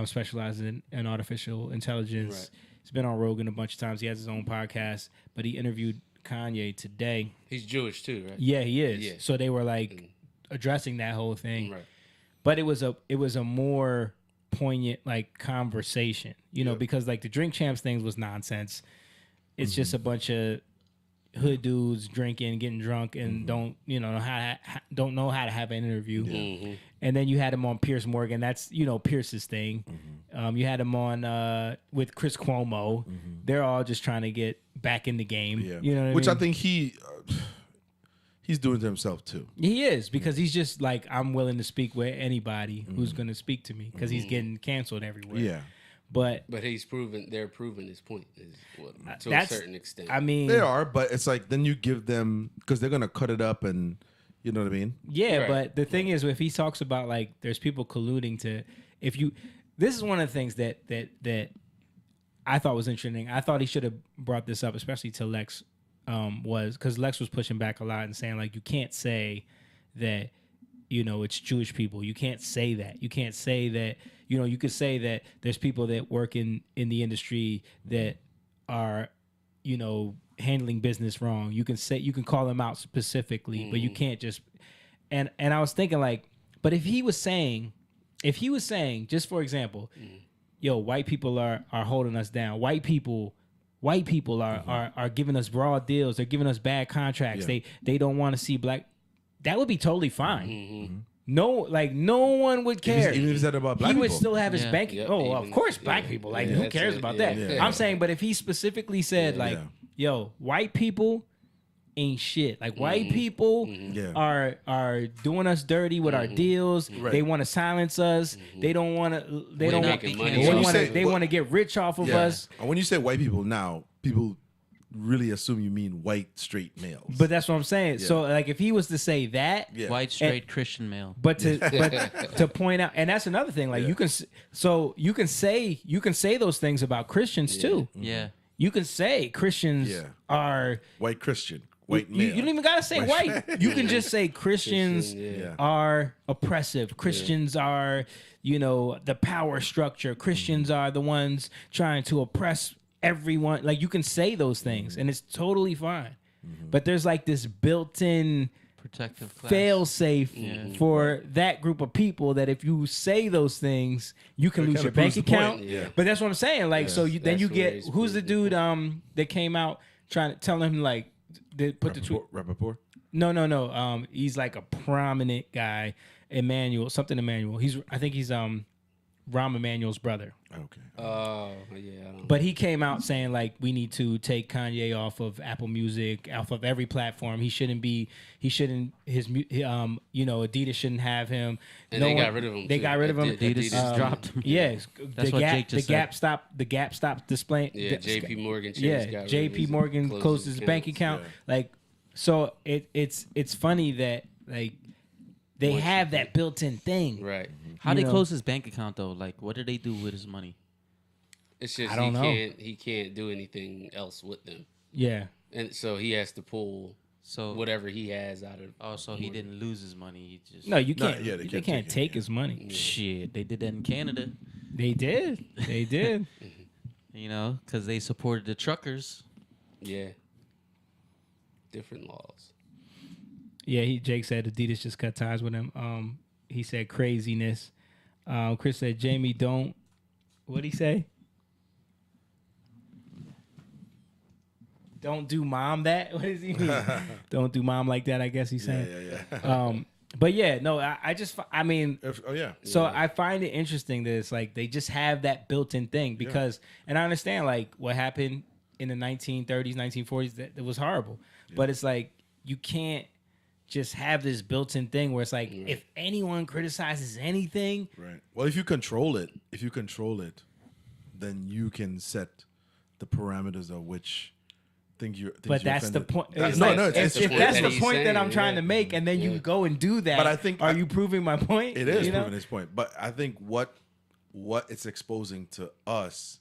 specializes in artificial intelligence. Right. He's been on Rogan a bunch of times. He has his own podcast, but he interviewed Kanye today. He's Jewish too, right? Yeah, he is. Yeah. So they were like addressing that whole thing. Right. But it was a more poignant like conversation, you know, because like the Drink Champs things was nonsense. It's just a bunch of hood dudes drinking, getting drunk, and don't know how to have an interview. And then you had him on Piers Morgan. That's Pierce's thing. You had him on with Chris Cuomo. They're all just trying to get back in the game. Yeah. You know what Which I I mean? think he's doing to himself too. He is, because he's just like, I'm willing to speak with anybody who's going to speak to me, because he's getting canceled everywhere. Yeah. But they're proving his point to a that's- certain extent. I mean, They are, but it's like then you give them, because they're gonna cut it up, and you know what I mean. yeah, Right. but the thing is, if he talks about like there's people colluding to, this is one of the things that I thought was interesting. I thought he should have brought this up, especially to Lex, was because Lex was pushing back a lot and saying like, you can't say that it's Jewish people. You can't say that. You can't say that. You could say that there's people that work in the industry that are handling business wrong. You can call them out specifically, but you can't just. And I was thinking like, but if he was saying, just for example, yo, white people are holding us down. White people are giving us raw deals. They're giving us bad contracts. Yeah. They don't want to see black. That would be totally fine. No one would care. Even if he said about black he would people. still have his Yeah. bank. Yep, of even- course, black yeah. people. Like, Yeah, who that's cares it. about Yeah. that? Yeah. I'm saying, but if he specifically said, like, Yeah. yo, white people ain't shit. Like, white people Yeah. are doing us dirty with our deals. Right. They want to silence us. They don't want to. They We're don't not want. making money. money. When you say- They want to get rich off of Yeah. us. And when you say white people now, people really assume you mean white straight males. But that's what I'm saying. Yeah. So, like, if he was to say that, yeah. White, straight, Christian male. but to point out, and that's another thing. Like, Yeah. you can say those things about Christians too. Yeah. You can say Christians Yeah. are. White Christian, white You, male. you don't even gotta say white. You can just say Christians Yeah. are oppressive. Christians are, the power structure. Christians are the ones trying to oppress everyone. Like, you can say those things, and it's totally fine. But there's like this built-in Protective class. fail-safe Yeah. for that group of people that if you say those things, you can It lose kinda your bank proves the point, account. yeah. But that's what I'm saying. Like, so then That's you where get he's who's the proving dude that came out trying to tell him like they put the tweet. Rappaport. No. He's like a prominent guy, Emmanuel. I think he's Rahm Emanuel's brother. Okay. Oh yeah. I don't But he came out saying like we need to take Kanye off of Apple Music, off of every platform. Adidas shouldn't have him. And they got rid of him, They too. got rid of him. Adidas just dropped him. Yes, That's what Jake just said. The Gap stopped displaying. Yeah, JP Morgan. Yeah, JP Morgan closed his bank account. Like, so it's funny that like they have that built-in thing. Right. How they know. close his bank account though? Like, what did they do with his money? It's just I don't know. he can't do anything else with them, Yeah. and so he has to pull So whatever he has out of. Oh, so he didn't lose his money. He just No, you No, can't. yeah, they can't take his money. shit. They did that in Canada. They did. They did. Because they supported the truckers. Yeah. Different laws. Yeah, Jake said Adidas just cut ties with him. He said craziness. Chris said Jamie don't. What'd he say? Don't do mom that. What does he mean? Don't do mom like that. I guess he's saying. Yeah. But yeah, no. I mean. Oh yeah. So I find it interesting that it's like they just have that built-in thing because, and I understand like what happened in the 1930s, 1940s. That was horrible. But it's like you can't just have this built-in thing where it's like if anyone criticizes anything, right. Well, if you control it, then you can set the parameters of which things you're. But that's the point. If that's the point that I'm trying to make, and then you go and do that. But I think, are you proving my point? It is proving his point. But I think what it's exposing to us,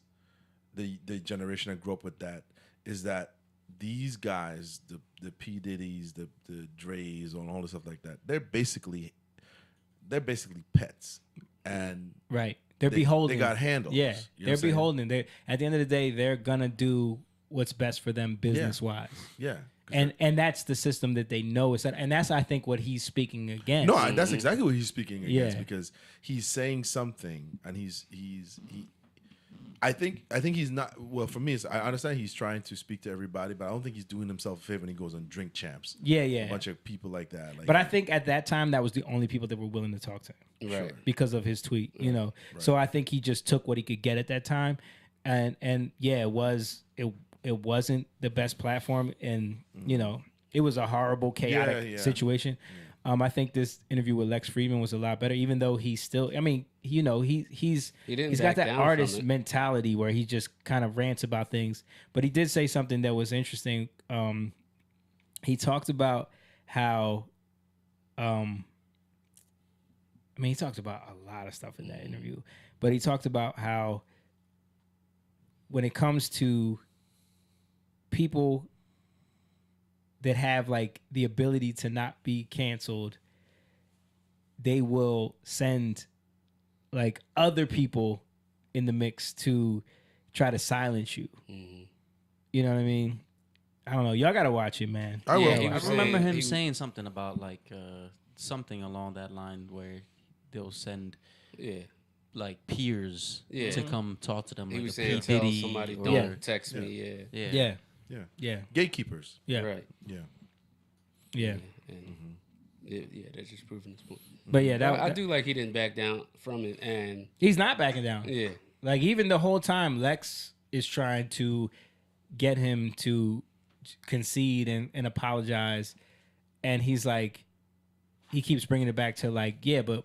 the generation that grew up with that, is that these guys, the P Diddy's, the Dre's, and all this stuff like that, they're basically pets, and right. They're beholden. They got handles. Yeah, they're beholden. They at the end of the day, they're gonna do what's best for them business wise. Yeah. And that's the system that they know is that, and that's I think what he's speaking against. No, that's exactly what he's speaking against because he's saying something, and I think he's not. Well, for me, I understand he's trying to speak to everybody, but I don't think he's doing himself a favor when he goes on Drink Champs. Yeah. A bunch of people like that. But I think at that time, that was the only people that were willing to talk to him, right? Because of his tweet, you know. Right. So I think he just took what he could get at that time, and yeah, it wasn't the best platform, and you know, it was a horrible, chaotic situation. Yeah. I think this interview with Lex Friedman was a lot better, even though he's still. I mean, you know, he's got that artist mentality where he just kind of rants about things. But he did say something that was interesting. He talked about how, he talked about a lot of stuff in that interview, but he talked about how when it comes to people that have like the ability to not be canceled, they will send like other people in the mix to try to silence you. Mm-hmm. You know what I mean? I don't know. Y'all gotta watch it, man. I remember him saying something about like something along that line where they'll send like peers to come talk to them. He like was a saying, P. tell Diddy somebody, or, don't text me. Yeah. Gatekeepers. Yeah. Right. Yeah. And that's just proving his point. But yeah, I do like he didn't back down from it, and he's not backing down. Yeah. Like even the whole time, Lex is trying to get him to concede and apologize, and he's like, he keeps bringing it back to like, yeah, but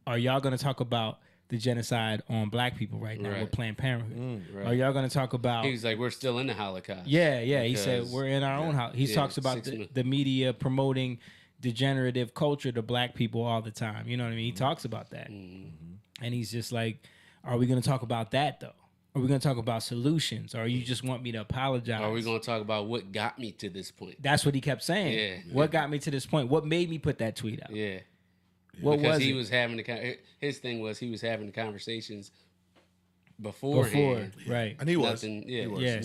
are y'all going to talk about the genocide on black people right now with Planned Parenthood? Right. Are y'all going to talk about? He was like, we're still in the Holocaust. Yeah. He said we're in our own house. He talks about the media promoting degenerative culture to black people all the time. You know what I mean? He talks about that, and he's just like, are we going to talk about that though? Are we going to talk about solutions? Or you just want me to apologize? Are we going to talk about what got me to this point? That's what he kept saying. Yeah. What got me to this point? What made me put that tweet out? Yeah. What because was he it? was having his thing was he was having the conversations beforehand. Right. And he was. Nothing,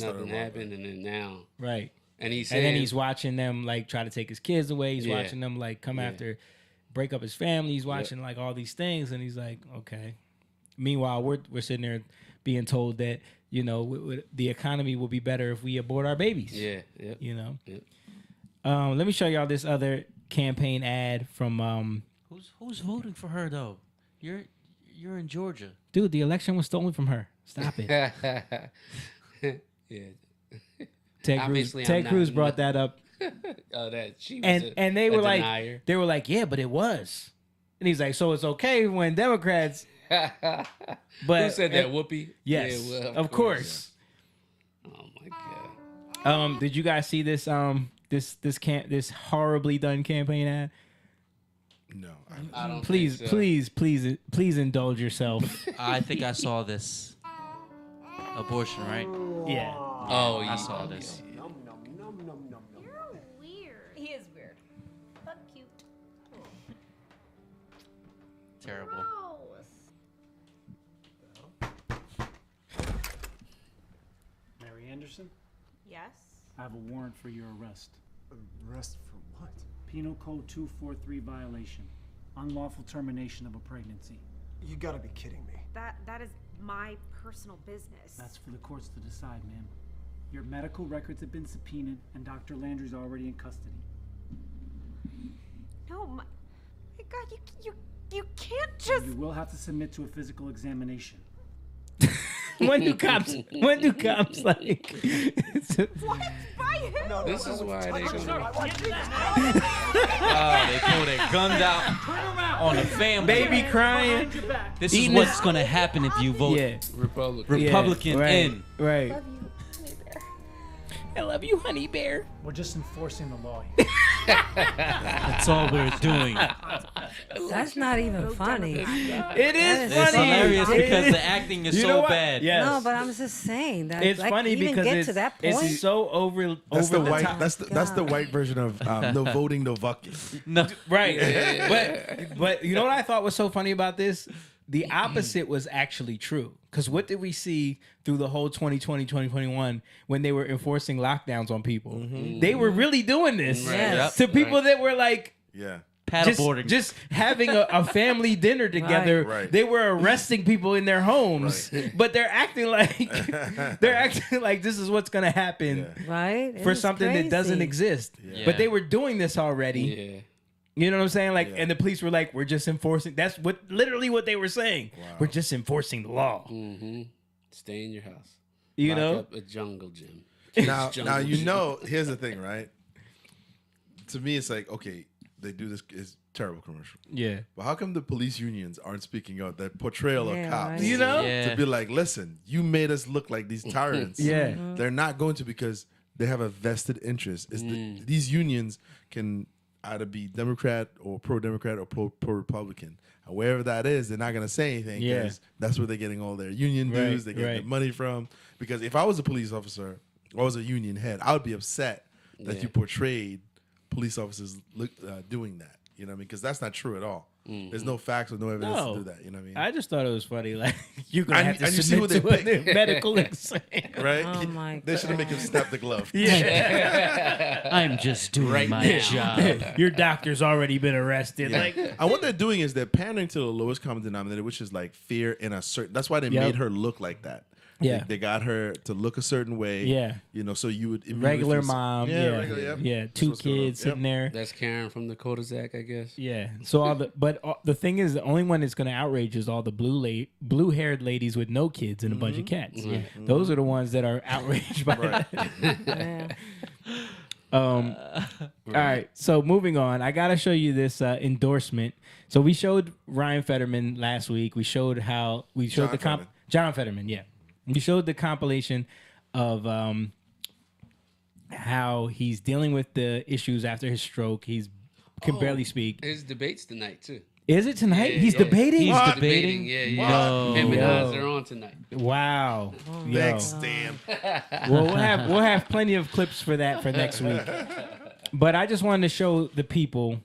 nothing happened, and then now. Right. And he's and then he's watching them like try to take his kids away. He's Yeah. watching them like come after, break up his family. He's watching like all these things, and he's like, okay. Meanwhile, we're sitting there being told that, you know, the economy will be better if we abort our babies. Yeah. Yep. You know. Yep. Let me show y'all this other campaign ad from Who's voting for her though? You're in Georgia. Dude, the election was stolen from her. Stop it. Yeah. Ted Cruz brought that up. Oh, that she was and they were denier. like, yeah, but it was. And he's like, so it's okay when Democrats. But who said that? Whoopi? Yes, Yeah, well, of course. Oh my god. Did you guys see this this horribly done campaign ad? No, I don't. Please, think so. please indulge yourself. I think I saw this. Abortion, right? Yeah. Oh, I saw this. You're weird. He is weird, but cute. Terrible. Mary Anderson, Yes. I have a warrant for your arrest. Arrest for what? Penal Code 243 violation. Unlawful termination of a pregnancy. You gotta be kidding me. That is my personal business. That's for the courts to decide, ma'am. Your medical records have been subpoenaed, and Dr. Landry's already in custody. No, my God, you can't just. You will have to submit to a physical examination. When do cops like? What? By him? No, This is why they go. Oh, they pull their guns out on the family. Baby crying. This is what's going to happen if you vote Republican right, in. Right. I love you, honey bear. I love you, honey bear. We're just enforcing the law. That's all we're doing. That's not even funny. It is It's funny. hilarious because the acting is so bad. Yes. No, but I'm just saying that It's like, funny even because get it's, to that point. it's so over That's the the white. top. That's the white version of no voting, no fucking. No. Right. But you know what I thought was so funny about this? The opposite was actually true. Because what did we see through the whole 2020, 2021 when they were enforcing lockdowns on people? They were really doing this to people that were like, paddleboarding. Just having a family dinner together. Right. They were arresting people in their homes, but they're acting like this is what's gonna happen, right? For something that doesn't exist. But they were doing this already. Yeah. You know what I'm saying? Like, and the police were like, "We're just enforcing." That's literally what they were saying. Wow. We're just enforcing the law. Mm-hmm. Stay in your house. You Lock know, up a jungle gym. Now, Jungle you gym. know. Here's the thing, right? To me, it's like, okay, they do this is terrible commercial. Yeah. But how come the police unions aren't speaking out? That portrayal of cops, right. You know? to be like, listen, you made us look like these tyrants. Yeah. They're not going to because they have a vested interest. These unions can either be Democrat or pro-Democrat or pro-Republican. And wherever that is, they're not going to say anything because that's where they're getting all their union dues. They get their money from. Because if I was a police officer or I was a union head, I would be upset that you portrayed police officers doing that. You know what I mean? Because that's not true at all. There's no facts or no evidence to do that. You know what I mean? I just thought it was funny. Like, you're going to have to and you see submit who they to a pick. medical exam. Right? Oh my They should have made him snap the glove. I'm just doing my job. Your doctor's already been arrested. Yeah. Like, and what they're doing is they're pandering to the lowest common denominator, which is like fear in a certain. That's why they made her look like that. Yeah. They got her to look a certain way. Yeah. You know, so you would regular mom. Yeah. regular, Yeah. Two kids sitting there. That's Karen from the Kodak, I guess. Yeah. So the thing is, the only one that's going to outrage is all the blue-haired ladies with no kids and a bunch of cats. Yeah. Those are the ones that are outraged by that. All right. So moving on, I got to show you this endorsement. So we showed Ryan Fetterman last week. We showed John Fetterman. Yeah. We showed the compilation of how he's dealing with the issues after his stroke. He can barely speak. His debates tonight too. Is it tonight? Yeah, He's yeah. debating? He's What? debating. Yeah, yeah. No. Him and Yo. Oz are on tonight. Wow. Thanks, Dan. Well, we'll have plenty of clips for that for next week. But I just wanted to show the people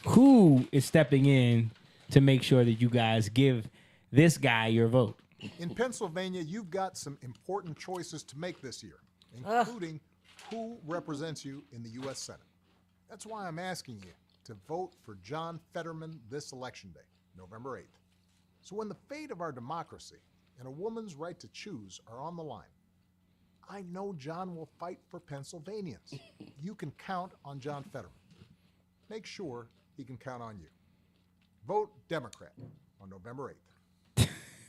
who is stepping in to make sure that you guys give this guy your vote. In Pennsylvania, you've got some important choices to make this year, including who represents you in the U.S. Senate. That's why I'm asking you to vote for John Fetterman this election day, November 8th. So when the fate of our democracy and a woman's right to choose are on the line, I know John will fight for Pennsylvanians. You can count on John Fetterman. Make sure he can count on you. Vote Democrat on November 8th.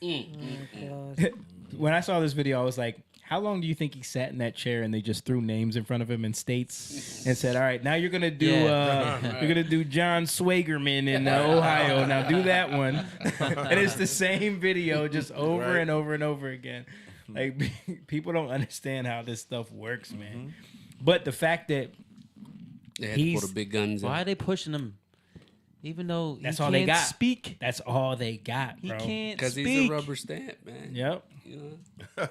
When I saw this video, I was like, how long do you think he sat in that chair and they just threw names in front of him in states and said, all right, now you're gonna do you're gonna do John Swagerman in Ohio. Now do that one. And it's the same video just over and over and over again. Like, people don't understand how this stuff works, man. But the fact that They had to put the big guns Why in. are they pushing him? Even though that's he all can't they got. Speak. That's all they got, He bro. can't Because speak. he's a rubber stamp, man. Yep. You know?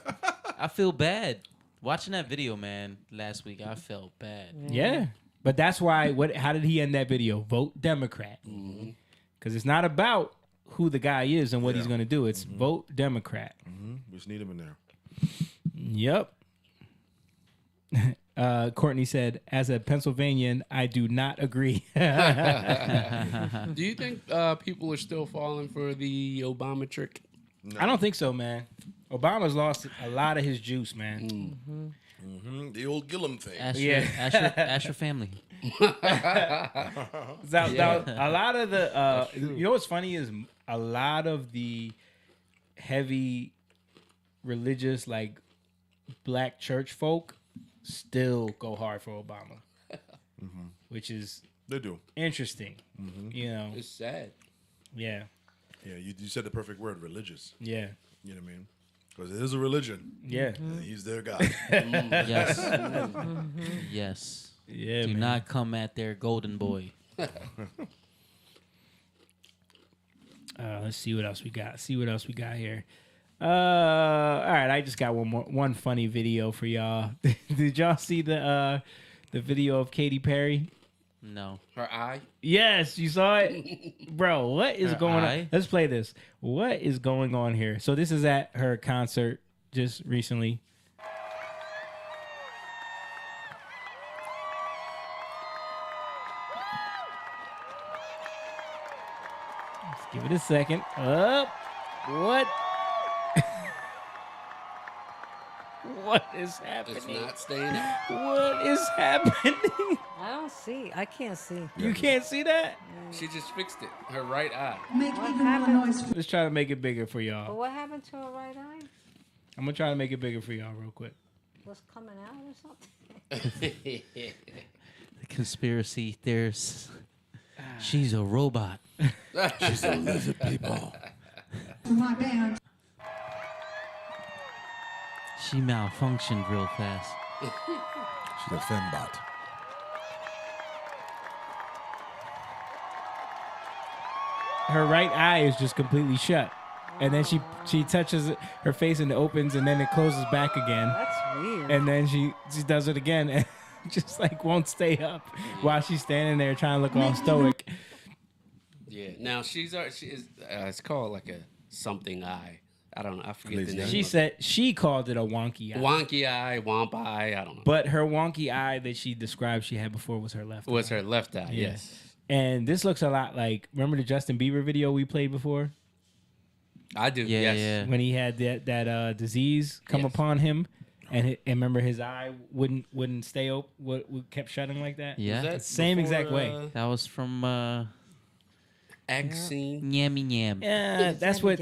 I feel bad watching that video, man. Last week, I felt bad. Yeah. But that's why. How did he end that video? Vote Democrat. Because it's not about who the guy is and what he's going to do. It's vote Democrat. We just need him in there. Yep. Courtney said, "As a Pennsylvanian, I do not agree." Do you think people are still falling for the Obama trick? I don't think so, man. Obama's lost a lot of his juice, man. The old Gillum thing. Ask your family. A lot of the, you know what's funny is a lot of the heavy religious, like black church folk, still go hard for Obama, which is They do. interesting. You know, It's sad. yeah, Yeah, you said the perfect word, religious. yeah, You know what I mean? Because it is a religion. yeah, And he's their God. Yes. Yes. yeah. Do man. not come at their golden boy. Let's see what else we got. Here. All right, I just got one funny video for y'all. Did y'all see the video of Katy Perry? No. Her eye? Yes, you saw it? Bro, what is Her going eye? on? Let's play this. What is going on here? So this is at her concert just recently. Let's give it a second. Up. What? What is happening? It's not staying up. What is happening? I don't see. I can't see. You can't see that? She just fixed it. Her right eye. What happened? Let's try to make it bigger for But y'all. what happened to her right eye? I'm gonna try to make it bigger for y'all real quick. Was coming out or something? The conspiracy theorists. She's a robot. She's a lizard people. My band. She malfunctioned real fast. She's a fembot. Her right eye is just completely shut. And then she touches her face and it opens and then it closes back again. That's weird. And then she does it again and just like won't stay up while she's standing there trying to look all stoic. Yeah. Now she is. It's called like a something eye. I don't know. I forget the name. She said she called it a wonky eye. Wonky eye, womp eye. I don't know. But her wonky eye that she described she had before was her left eye. Was her left eye? Yeah. Yes. And this looks a lot like, remember the Justin Bieber video we played before? I do. Yeah, yes. yeah. When he had that disease come Yes. upon him, and remember his eye wouldn't stay open, would kept shutting like that. Yeah. Was that Same before, exact way. That was from Vaccine. Nyammy Nyam. Yeah, that's what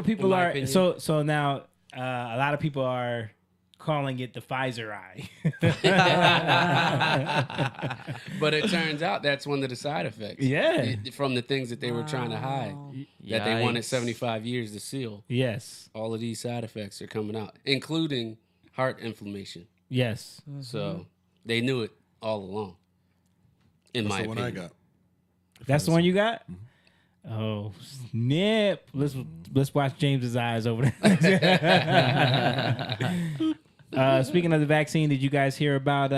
people In my are. opinion. So now a lot of people are calling it the Pfizer eye. But it turns out that's one of the side effects. Yeah. From the things that they were trying to hide. That they wanted Yikes. 75 years to seal. Yes. All of these side effects are coming out, including heart inflammation. Yes. So they knew it all along. In That's my the one opinion. I got. That's the one you got? Oh, snap. Let's watch James's eyes over there. Speaking of the vaccine, did you guys hear about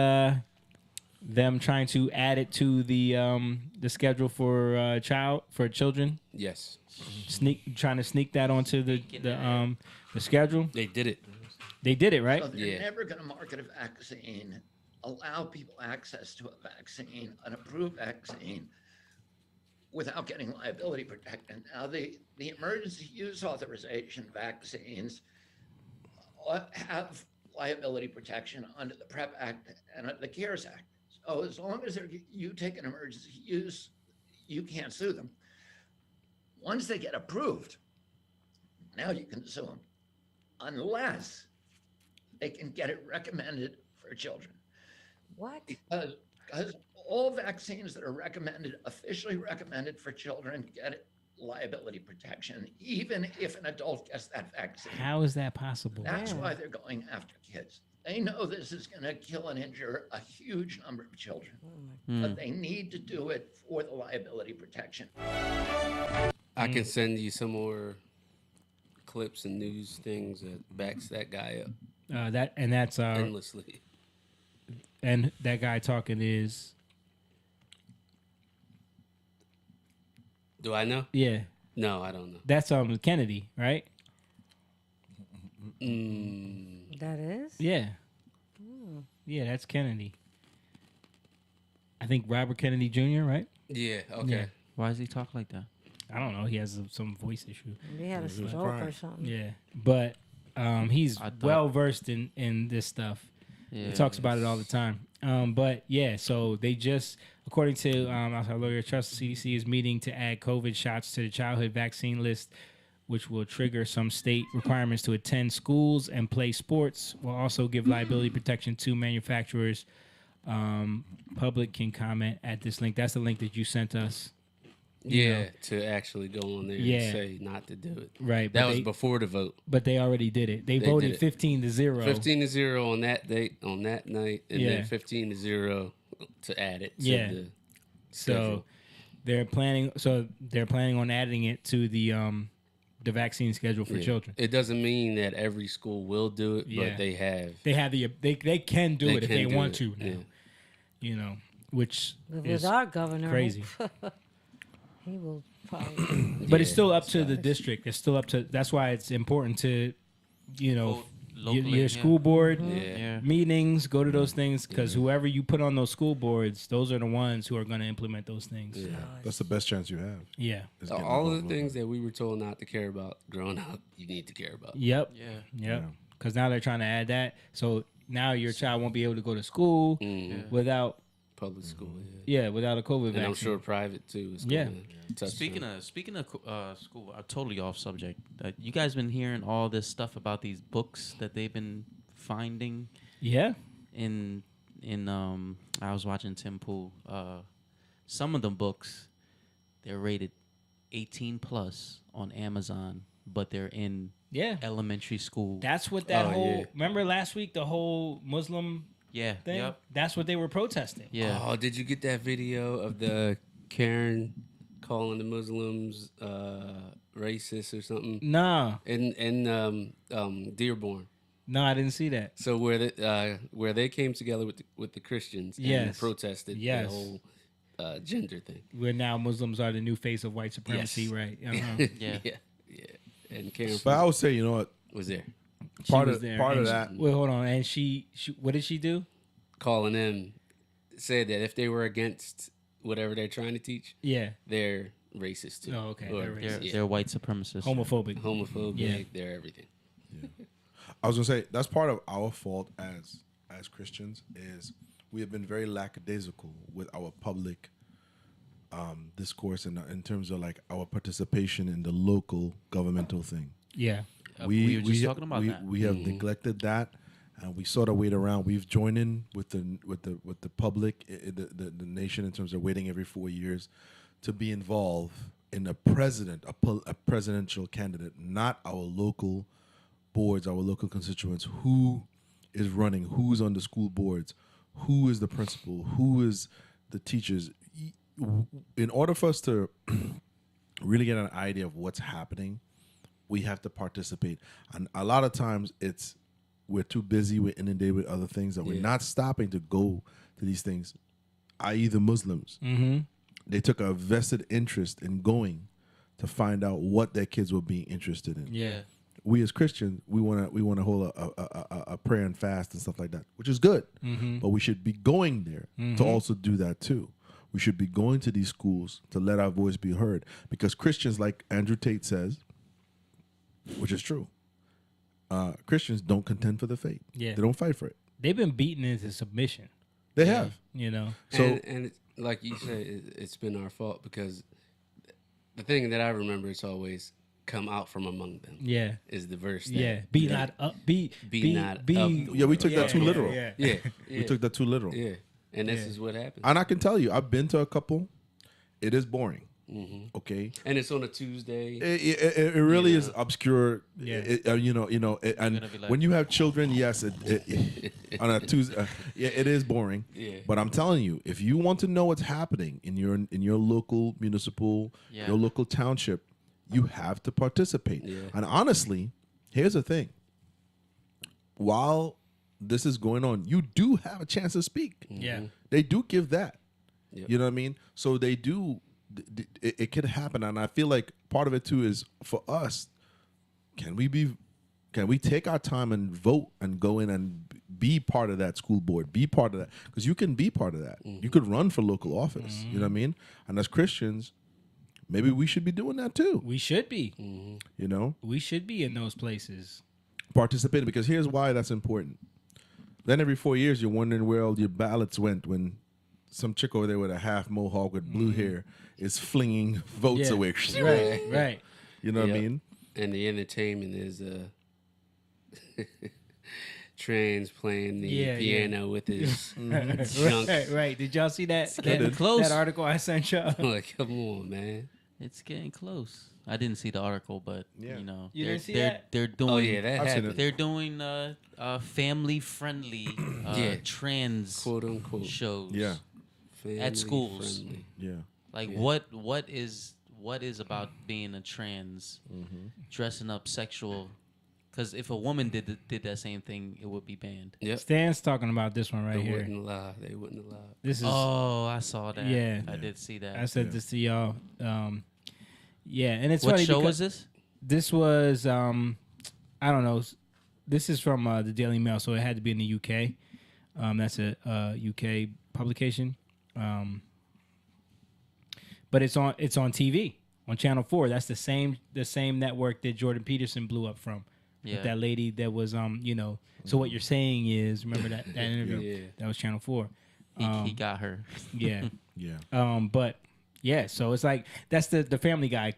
them trying to add it to the schedule for children? Yes. Trying to sneak that onto the schedule? They did it. They did it, right? So they're Yeah. never going to market a vaccine, allow people access to a vaccine, an approved vaccine, without getting liability protection. Now, the emergency use authorization vaccines have liability protection under the PrEP Act and under the CARES Act. So as long as you take an emergency use, you can't sue them. Once they get approved, now you can sue them, unless they can get it recommended for children. What? Because all vaccines that are recommended, officially recommended for children, get liability protection, even if an adult gets that vaccine. How is that possible? That's why they're going after kids. They know this is going to kill and injure a huge number of children, but they need to do it for the liability protection. I can send you some more clips and news things that backs that guy up That's endlessly. and that guy talking is Do I know? yeah. No, I don't know. That's Kennedy, right? That is? Yeah. Yeah, that's Kennedy. I think Robert Kennedy Jr., right? Yeah. Okay. Yeah. Why does he talk like that? I don't know. He has some voice issue. He had a stroke or something. Yeah, but he's well versed in this stuff. Yeah. He talks about it all the time. But yeah, so they just, according to our lawyer, trust CDC is meeting to add COVID shots to the childhood vaccine list, which will trigger some state requirements to attend schools and play sports. Will also give liability protection to manufacturers. Public can comment at this link. That's the link that you sent us. Yeah, to actually go on there and say not to do it. Right. That was before the vote. But they already did it. They voted 15-0. 15-0 on that date, on that night, and then 15-0 to add it to the schedule. So they're planning on adding it to the vaccine schedule for children. It doesn't mean that every school will do it, but they have. They can do it if they want to now. Yeah. You know, which with is our governor, crazy. He will probably. But it's still up to the district. It's still up to. That's why it's important to, your school board meetings. Go to those things because whoever you put on those school boards, those are the ones who are going to implement those things. Yeah. That's the best chance you have. Yeah. All of the things that we were told not to care about growing up, you need to care about. Yep. Yep. Because now they're trying to add that. So now your child won't be able to go to school without public school. Without a COVID vaccine. And I'm sure private too. Is Speaking of school, I'm totally off subject. You guys been hearing all this stuff about these books that they've been finding? Yeah. In I was watching Tim Pool. Some of them books, they're rated 18 plus on Amazon, but they're in elementary school. That's what that whole. Remember last week the whole Muslim. Yeah. Thing? Yep. That's what they were protesting. Yeah. Oh, did you get that video of the Karen calling the Muslims racist or something? No. In Dearborn. No, I didn't see that. So where they came together with the Christians and protested the whole gender thing. Where now Muslims are the new face of white supremacy, right? Uh-huh. yeah. And Karen. But I would say, you know what? Was there. Part of that. Wait, hold on. And she, what did she do? Calling them, said that if they were against whatever they're trying to teach, they're racist too. Oh, okay. Or, they're white supremacists. Homophobic. They're everything. I was gonna say that's part of our fault as Christians is we have been very lackadaisical with our public discourse in terms of like our participation in the local governmental thing. Yeah. We were just talking about that. We have neglected that, and we sort of wait around. We've joined in with the public, the nation in terms of waiting every 4 years to be involved in a presidential candidate, not our local boards, our local constituents. Who is running? Who's on the school boards? Who is the principal? Who is the teachers? In order for us to really get an idea of what's happening, we have to participate. And a lot of times we're too busy, we're inundated with other things that we're not stopping to go to these things, i.e. the Muslims. Mm-hmm. They took a vested interest in going to find out what their kids were being interested in. Yeah. We as Christians, we want to hold a prayer and fast and stuff like that, which is good. Mm-hmm. But we should be going there to also do that too. We should be going to these schools to let our voice be heard, because Christians, like Andrew Tate says, which is true, Christians don't contend for the faith. Yeah. They don't fight for it. They've been beaten into submission. They have. You know. So and it's, like you said, it's been our fault because the thing that I remember is always come out from among them. Yeah. Is the verse. Be not up. Be not up. Yeah, we took that too literal. Yeah. We took that too literal. Yeah. And this is what happens. And I can tell you, I've been to a couple. It is boring. Mm-hmm. Okay. And it's on a Tuesday. It really is obscure. Yeah. And when you have children, yes, on a Tuesday, it is boring. Yeah. But I'm telling you, if you want to know what's happening in your local municipal, your local township, you have to participate. Yeah. And honestly, here's the thing. While this is going on, you do have a chance to speak. Yeah. They do give that. Yep. You know what I mean? So they do. It could happen, and I feel like part of it too is for us. Can we take our time and vote and go in and be part of that school board, be part of that, because you can be part of that. You could run for local office. You know what I mean? And as Christians, maybe we should be doing that too. We should be. You know, We should be in those places. participating, because here's why that's important. Then every 4 years, you're wondering where all your ballots went when some chick over there with a half mohawk with blue hair is flinging votes Yeah. away. Right, right. You know what I Yep. mean? And the entertainment is trans playing the Yeah, piano with his right, junk. right. Did y'all see that? getting close. That article I sent y'all. Like, come on, man. It's getting close. I didn't see the article, but Yeah. you know, You they're, didn't see they're, that? they're doing. Oh, yeah, that I've seen happened. it. They're doing family-friendly Yeah. trans Quote unquote. shows. Yeah. Family schools. friendly. Yeah. Like Yeah. what is about being a trans, dressing up sexual? Because if a woman did that same thing, it would be banned. Yep. Stan's talking about this one right They here. wouldn't allow. They wouldn't allow. This is Oh, I saw that. Yeah. I did see that. I said this to y'all. Yeah, and it's What funny show because was this? This was I don't know. This is from the Daily Mail, so it had to be in the UK. That's a UK publication. But it's on TV on Channel 4. That's the same network that Jordan Peterson blew up from. Yeah. With that lady that was So what you're saying is, remember that interview? Yeah. That was Channel 4. He got her. Yeah. Yeah. But yeah, so it's like that's the Family Guy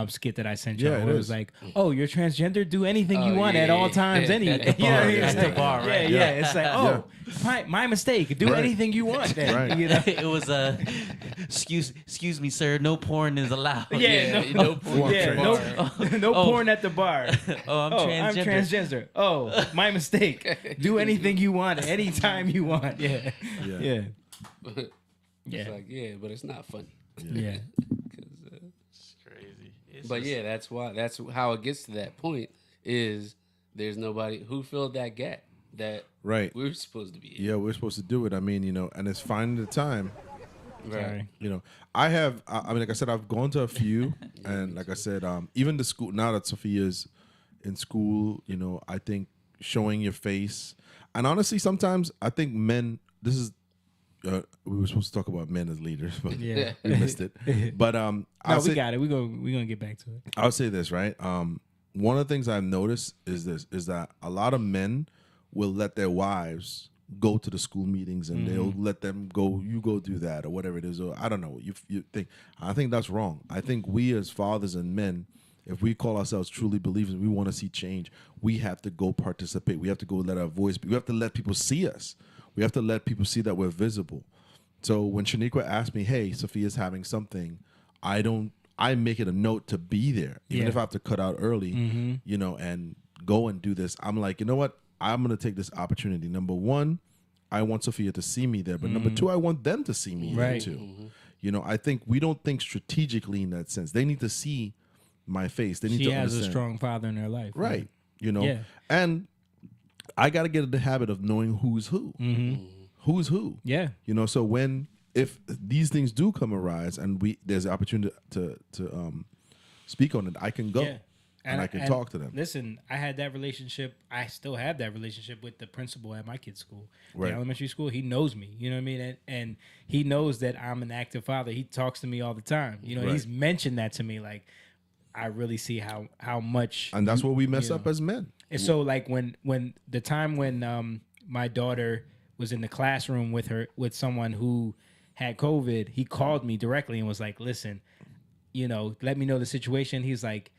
skit that I sent you. Yeah, it where it is. was like, oh, you're transgender, do anything you Oh, want at yeah. all times. Any At the you know what I bar, mean? yeah. It's At the like, bar, yeah, right? yeah. It's like, oh, my mistake. Do Right. anything you want. Then, Right. you know? It was excuse me, sir. No porn is allowed. Yeah, Yeah, no, no porn. yeah, no Oh. porn at the bar. Oh, I'm transgender. transgender. Oh, my mistake. Do anything you want, anytime you want. Yeah, Yeah. yeah, But it's Yeah. like, yeah, but it's not funny. yeah. 'Cause, It's crazy. but yeah, that's how it gets to that point. Is there's nobody who filled that gap that Right. we're supposed to be in. Yeah, we're supposed to do it. I mean, and it's finding the time. Right. I have. I mean, like I said, I've gone to a few, and like I said, even the school. Now that Sophia's in school, I think showing your face, and honestly, sometimes I think men. This is. We were supposed to talk about men as leaders, but Yeah. we missed it. But No, we got it. We're gonna get back to it. I'll say this, right? One of the things I've noticed is that a lot of men will let their wives go to the school meetings and they'll let them go, you go do that or whatever it is, or I don't know. You think I think that's wrong. I think we as fathers and men, if we call ourselves truly believers, we want to see change, we have to go participate. We have to go let our voice be. We have to let people see us. We have to let people see that we're visible. So when Shaniqua asked me, hey, Sophia's having something, I make it a note to be there. Even Yeah. if I have to cut out early, and go and do this. I'm like, you know what? I'm going to take this opportunity. Number one, I want Sophia to see me there. But number two, I want them to see me there Right. too. I think we don't think strategically in that sense. They need to see my face. They need She to has understand. a strong father in their life. Right. Yeah. And I got to get in the habit of knowing who's who. Who's who. Yeah. So if these things do come arise and there's an opportunity to speak on it, I can go. Yeah. And I can talk to them. Listen, I had that relationship. I still have that relationship with the principal at my kid's school, Right. the elementary school. He knows me, you know what I mean, and he knows that I'm an active father. He talks to me all the time. Right. He's mentioned that to me. Like, I really see how much, And that's where we mess up as men. And so, like when the time when my daughter was in the classroom with someone who had COVID, he called me directly and was like, "Listen, let me know the situation." He's like,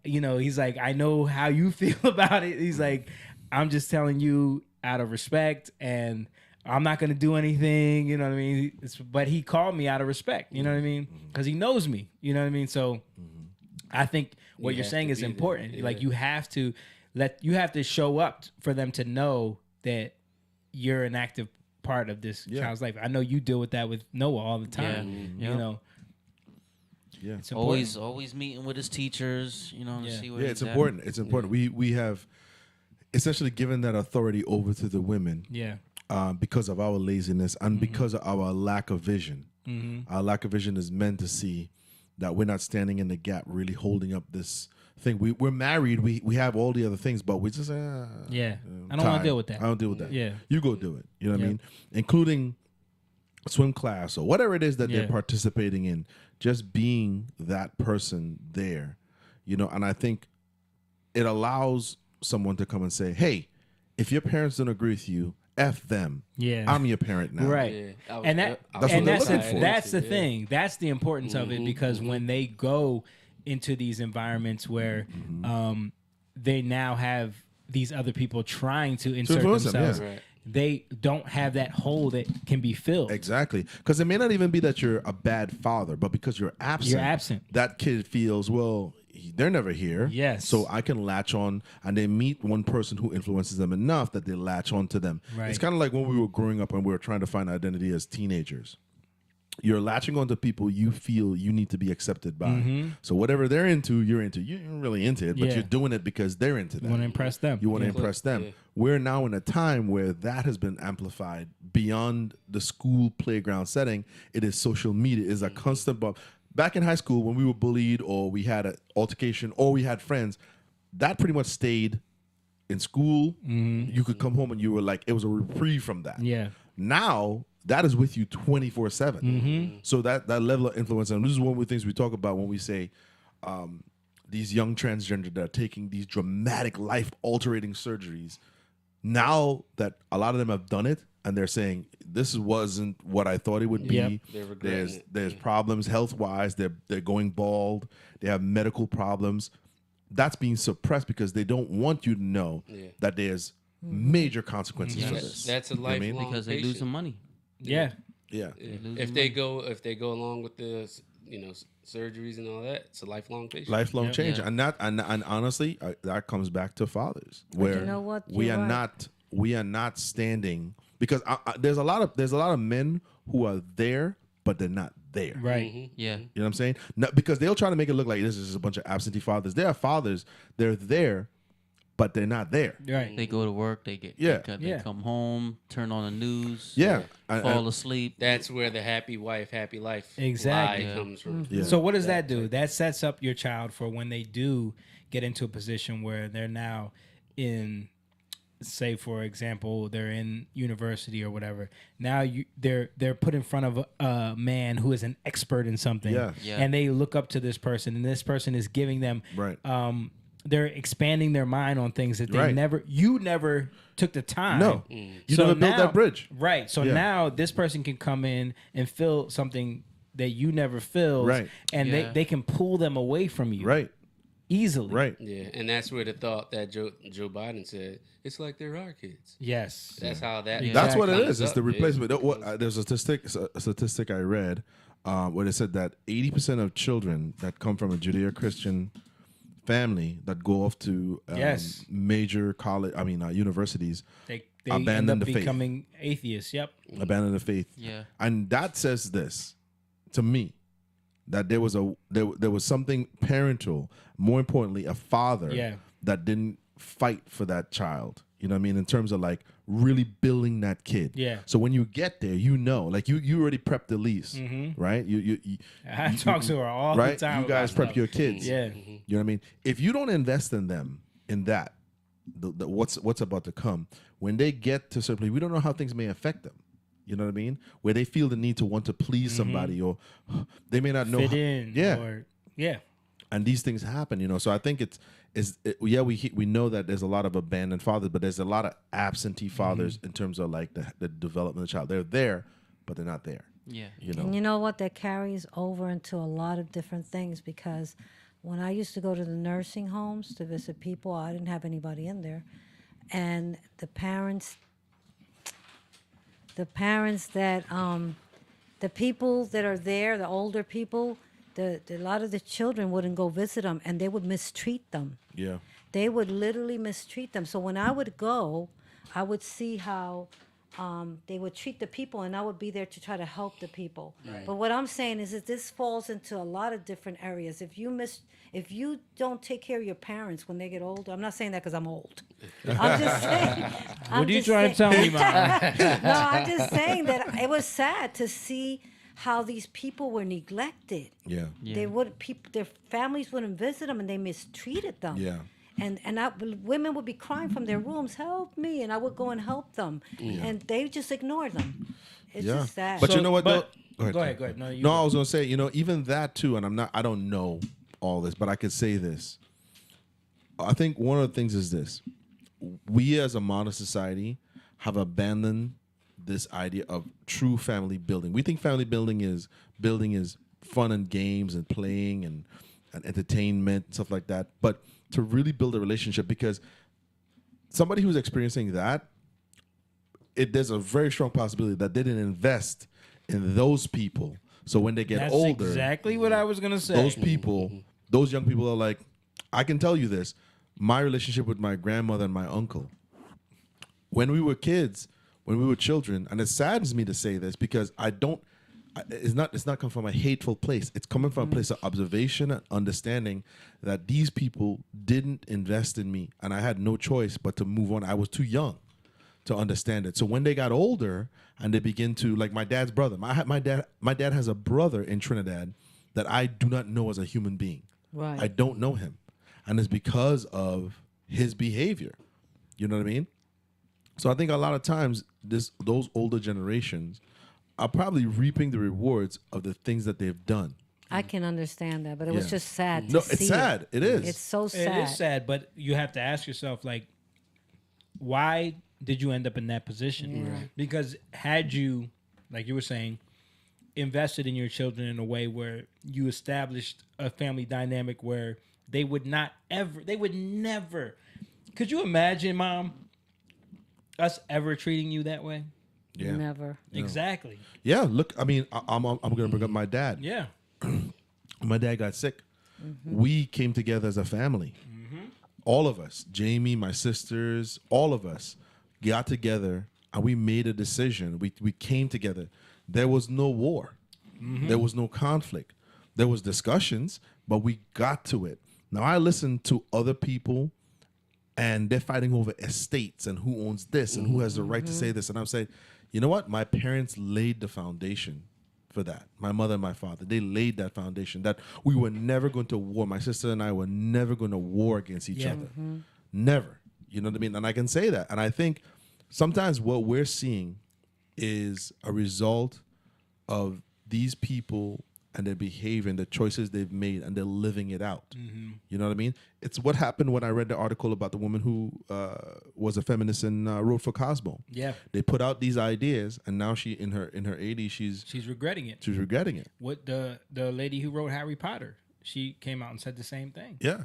he's like, I know how you feel about it. He's like, I'm just telling you out of respect, and I'm not going to do anything, you know what I mean? But he called me out of respect, you know what I mean? Because he knows me, you know what I mean? So I think what You you're have saying to is be there, important. yeah. Like, you have to show up for them to know that you're an active part of this child's life. I know you deal with that with Noah all the time, Yeah. you know? Yeah. It's important. Always meeting with his teachers, to see where Yeah, he's it's at. important. It's important. We have essentially given that authority over to the women. Yeah. Because of our laziness and because of our lack of vision. Our lack of vision is meant to see, that we're not standing in the gap, really holding up this thing. We're married. We have all the other things, but we just I don't want to deal with that. I don't deal with that. Yeah. You go do it. You know what I Yeah. mean? Including swim class or whatever it is that Yeah. they're participating in. Just being that person there, you know. And I think it allows someone to come and say, "Hey, if your parents don't agree with you, F them. Yeah. I'm your parent now." Right. Yeah, And that That's and what they're that's looking for. that's the Yeah. thing. That's the importance of it, because when they go into these environments where they now have these other people trying to insert influence them, themselves, yeah. Right. they don't have that hole that can be filled. Exactly. Because it may not even be that you're a bad father, but because you're absent. You're absent. That kid feels, well, they're never here. Yes. So I can latch on, and they meet one person who influences them enough that they latch on to them. Right. It's kind of like when we were growing up and we were trying to find identity as teenagers. You're latching on to people you feel you need to be accepted by. So whatever they're into, you're into. You're really into it, but Yeah. you're doing it because they're into that. You want to impress them. You want to Yeah. impress them. Yeah. We're now in a time where that has been amplified beyond the school playground setting. It is social media. It is a constant bump. Back in high school, when we were bullied or we had an altercation or we had friends, that pretty much stayed in school. You could come home and you were like, it was a reprieve from that. Yeah. Now, that is with you 24/7. So that level of influence, and this is one of the things we talk about when we say these young transgender that are taking these dramatic life-altering surgeries. Now that a lot of them have done it, and they're saying this wasn't what I thought it would be. Yep. They're regretting There's it. problems health-wise. They're going bald. They have medical problems. That's being suppressed because they don't want you to know that there's major consequences for this. That's a You know what I mean? lifelong Because they patient. losing money. Yeah. Yeah. If they go along with the surgeries and all that, it's a lifelong patient. Lifelong change, Yeah. and honestly, that comes back to fathers, where you know what? we You're are right. not standing because there's a lot of men who are there, but they're not there. Right. Yeah. You know what I'm saying? No, because they'll try to make it look like this is just a bunch of absentee fathers. They are fathers. They're there, but they're not there. Right. They go to work. They get Yeah. They come home, turn on the news. Yeah. Fall asleep. That's where the happy wife, happy life Exactly. lie comes from. Yeah. So what does that do? That sets up your child for when they do get into a position where they're now in, say for example, they're in university or whatever. Now they're put in front of a man who is an expert in something, Yeah. Yeah. and they look up to this person, and this person is giving them Right. they're expanding their mind on things that they Right. never took the time. No. You never built that bridge. Right. So Yeah. now this person can come in and fill something that you never filled. Right. And Yeah. they can pull them away from you. Right. Easily. Right. Yeah, and that's where the thought that Joe Biden said, it's like they're our kids. Yes. That's how that. Yeah. That's what it comes is. It's up. the replacement. There's a statistic I read where they said that 80% of children that come from a Judeo-Christian family that go off to Yes. major universities They abandon end up the faith. becoming atheists. Yep. Abandon the faith. Yeah. And that says this to me, that there was something parental, more importantly, a father Yeah. that didn't fight for that child. You know what I mean? In terms of like really building that kid. Yeah. So when you get there, you know, like you already prepped the lease, right? You I talk to her all right? the time. You guys about prep stuff. your kids. Yeah. You know what I mean? If you don't invest in them, in that, what's about to come, when they get to certain, we don't know how things may affect them. You know what I mean? Where they feel the need to want to please somebody, or they may not know. Fit in. Yeah. Or, yeah. And these things happen, you know. So I think we know that there's a lot of abandoned fathers, but there's a lot of absentee fathers in terms of like the development of the child. They're there, but they're not there. Yeah. You know. And you know what? That carries over into a lot of different things, because when I used to go to the nursing homes to visit people, I didn't have anybody in there. And the parents that, the people that are there, the older people, a lot of the children wouldn't go visit them, and they would mistreat them. Yeah. They would literally mistreat them. So when I would go, I would see how they would treat the people, and I would be there to try to help the people. Right. But what I'm saying is that this falls into a lot of different areas. If you don't take care of your parents when they get older, I'm not saying that because I'm old. I'm just saying. What are you trying to tell me, Mom? No, I'm just saying that it was sad to see how these people were neglected. Yeah. They would their families wouldn't visit them, and they mistreated them. Yeah. And women would be crying from their rooms, "Help me!" And I would go and help them, and they just ignored them. It's just sad. But you know what? but- though? go ahead. No, I was gonna say, even that too, and I don't know all this, but I could say this. I think one of the things is this: we as a modern society have abandoned this idea of true family building. We think family building is fun and games and playing and entertainment and stuff like that. But to really build a relationship, because somebody who's experiencing that, there's a very strong possibility that they didn't invest in those people. So when they get That's older, exactly what I was gonna say. those people, those young people are like, I can tell you this: my relationship with my grandmother and my uncle, when we were kids, when we were children, and it saddens me to say this because it's not coming from a hateful place. It's coming from a place of observation and understanding that these people didn't invest in me, and I had no choice but to move on. I was too young to understand it. So when they got older and they begin to, like my dad's brother, my dad has a brother in Trinidad that I do not know as a human being. Right. I don't know him, and it's because of his behavior. You know what I mean? So I think a lot of times those older generations are probably reaping the rewards of the things that they've done. I can understand that, but it was Yeah. just sad. No, to it's see sad. It is. It's so It sad. is sad, but you have to ask yourself, like, why did you end up in that position? Yeah. Right. Because had you, like you were saying, invested in your children in a way where you established a family dynamic where they would never. Could you imagine, Mom, us ever treating you that way? Yeah. Never. Exactly. Yeah, look, I mean, I'm going to bring up my dad. Yeah. My dad got sick. We came together as a family. All of us, Jamie, my sisters, all of us got together and we made a decision. We came together. There was no war. There was no conflict. There was discussions, but we got to it. Now, I listen to other people and they're fighting over estates and who owns this and who has the right to say this. And I'm saying, you know what? My parents laid the foundation for that. My mother and my father, they laid that foundation that we were never going to war. My sister and I were never going to war against each other. Never. You know what I mean? And I can say that. And I think sometimes what we're seeing is a result of these people and their behavior and the choices they've made, and they're living it out. You know what I mean? It's what happened when I read the article about the woman who was a feminist and wrote for Cosmo. Yeah. They put out these ideas, and now she in her 80s, she's regretting it. She's regretting it. What the lady who wrote Harry Potter, she came out and said the same thing. Yeah.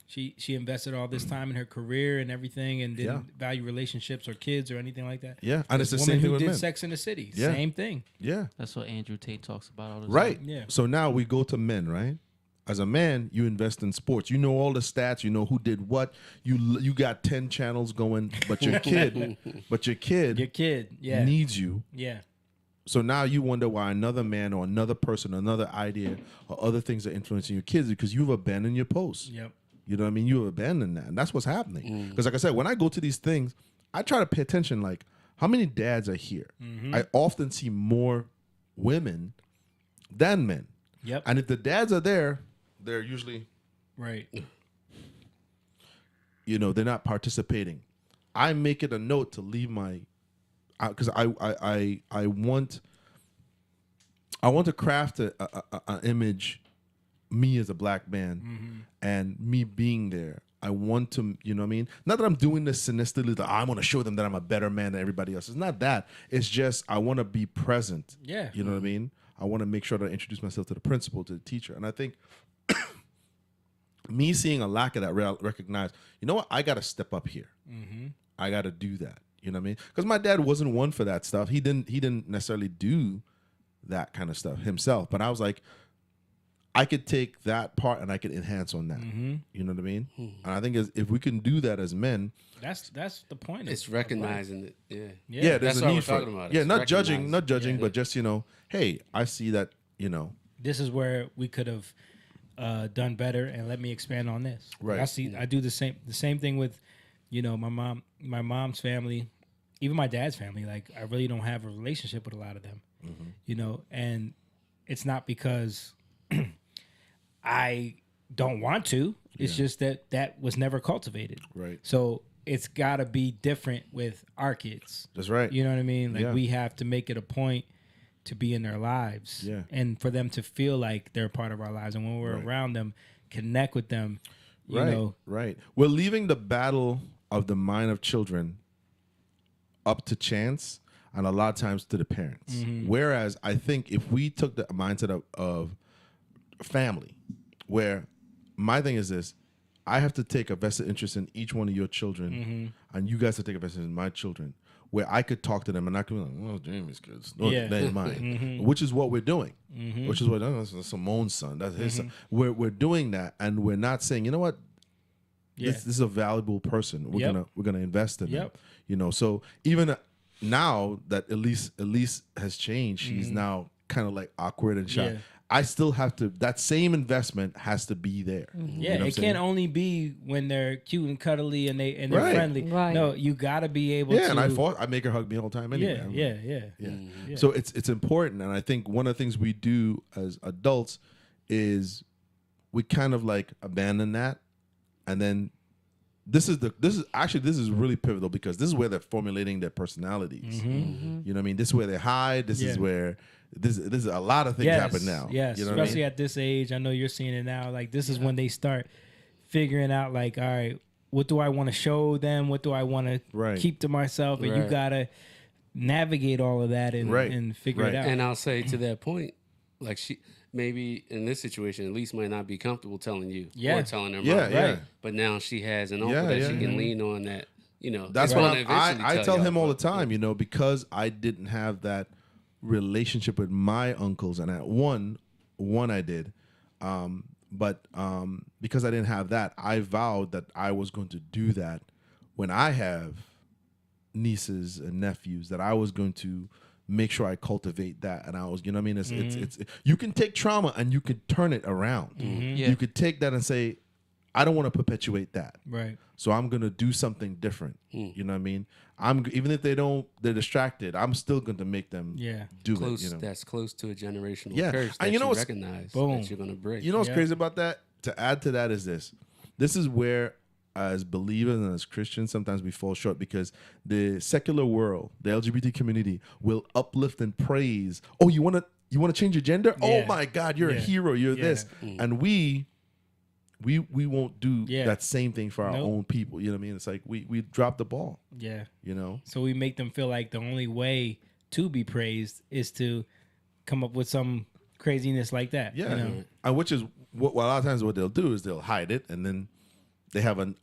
She invested all this time in her career and everything, and didn't value relationships or kids or anything like that. Yeah, and it's the This same woman thing who with did men. Sex in the City. Yeah. Same thing. Yeah. That's what Andrew Tate talks about all the Right. time. Yeah. So now we go to men, right? As a man, you invest in sports. You know all the stats. You know who did what. You got 10 channels going, but your kid, yeah, needs you. Yeah. So now you wonder why another man or another person, another idea or other things are influencing your kids because you've abandoned your posts. Yep. You know what I mean? You've abandoned that. And that's what's happening. Because like I said, when I go to these things, I try to pay attention, like how many dads are here? I often see more women than men. Yep. And if the dads are there, they're usually, right. They're not participating. I make it a note to leave my, because I want to craft an image, me as a black man, and me being there. I want to, you know what I mean? Not that I'm doing this sinisterly, that I want to show them that I'm a better man than everybody else. It's not that. It's just I want to be present. Yeah. You know what I mean? I want to make sure that I introduce myself to the principal, to the teacher. And I think me seeing a lack of that, recognize, you know what? I got to step up here. I got to do that. You know what I mean? Because my dad wasn't one for that stuff. He didn't necessarily do that kind of stuff himself. But I was like, I could take that part and I could enhance on that. You know what I mean? And I think if we can do that as men, that's the point. It's recognizing it. Yeah. Yeah, that's there's a what need we're for it. talking about. Yeah, It's not judging, recognizing. but just hey, I see that. This is where we could have done better, and let me expand on this. Right. I do the same thing with, my mom's family, even my dad's family. Like I really don't have a relationship with a lot of them, and it's not because I don't want to. It's just that was never cultivated. Right. So it's got to be different with our kids. That's right. You know what I mean? Like Yeah. we have to make it a point to be in their lives. Yeah. And for them to feel like they're a part of our lives. And when we're Right. around them, connect with them, you Right. know. Right. We're leaving the battle of the mind of children up to chance and a lot of times to the parents. Mhm. Whereas I think if we took the mindset of family, where my thing is this, I have to take a vested interest in each one of your children, and you guys have to take a vested interest in my children, where I could talk to them and I could be like, well, Jamie's kids. No, Yeah. that ain't mine. Mhm. Which is what we're doing. Mhm. Which is what, that's Simone's son. That's his son. Mhm. We're doing that, and we're not saying, you know what? Yeah. This is a valuable person. We're Yep. gonna invest in them. Yep. You know, so even now that Elise has changed, she's Mhm. now kind of like awkward and shy. Yeah. I still have to. That same investment has to be there. Yeah, You know what it I'm can't saying? only be when they're cute and cuddly and they're Right. friendly. Right. No, you got to be able Yeah, to. and I make her hug me all the time anyway. Yeah. Yeah. So it's important, and I think one of the things we do as adults is we kind of like abandon that, and then this is really pivotal because this is where they're formulating their personalities. Mhm. You know what I mean? This is where they hide. This is Yeah. where this is a lot of things happen now. Yes, you know what I especially mean? at this age. I know you're seeing it now. Like this is when they start figuring out, like, all right, what do I want to show them? What do I want to Right. keep to myself? And you Right. gotta navigate all of that and, Right. and figure it out. And I'll say to that point, like she maybe in this situation, at least might not be comfortable telling you Yeah. or telling her Yeah, mom. yeah. But now she has an uncle Yeah, that yeah, she can yeah. lean on that, you know. That's is what gonna I eventually tell y'all, him all the but- time, you know, because I didn't have that relationship with my uncles, and at one I did, but because I didn't have that, I vowed that I was going to do that when I have nieces and nephews. That I was going to make sure I cultivate that, and I was, you know what I mean? It's you can take trauma and you can turn it around. Yeah. You could take that and say, I don't want to perpetuate that. Right. So I'm gonna do something different. You know what I mean? Even if they're distracted, I'm still gonna make them do close, it. You know? That's close to a generational Yeah. curse And that you you, know what's- recognize Boom. that you're gonna break. You know what's Yeah. crazy about that? To add to that is this. This is where, as believers and as Christians, sometimes we fall short because the secular world, the LGBT community, will uplift and praise. Oh, you wanna change your gender? Yeah. Oh my God, you're a Yeah. hero. You're Yeah. this, and we won't do Yeah. that same thing for our Nope. own people. You know what I mean? It's like we dropped the ball. Yeah. You know? So we make them feel like the only way to be praised is to come up with some craziness like that. Yeah, You know? and which is what a lot of times what they'll do is they'll hide it, and then they have an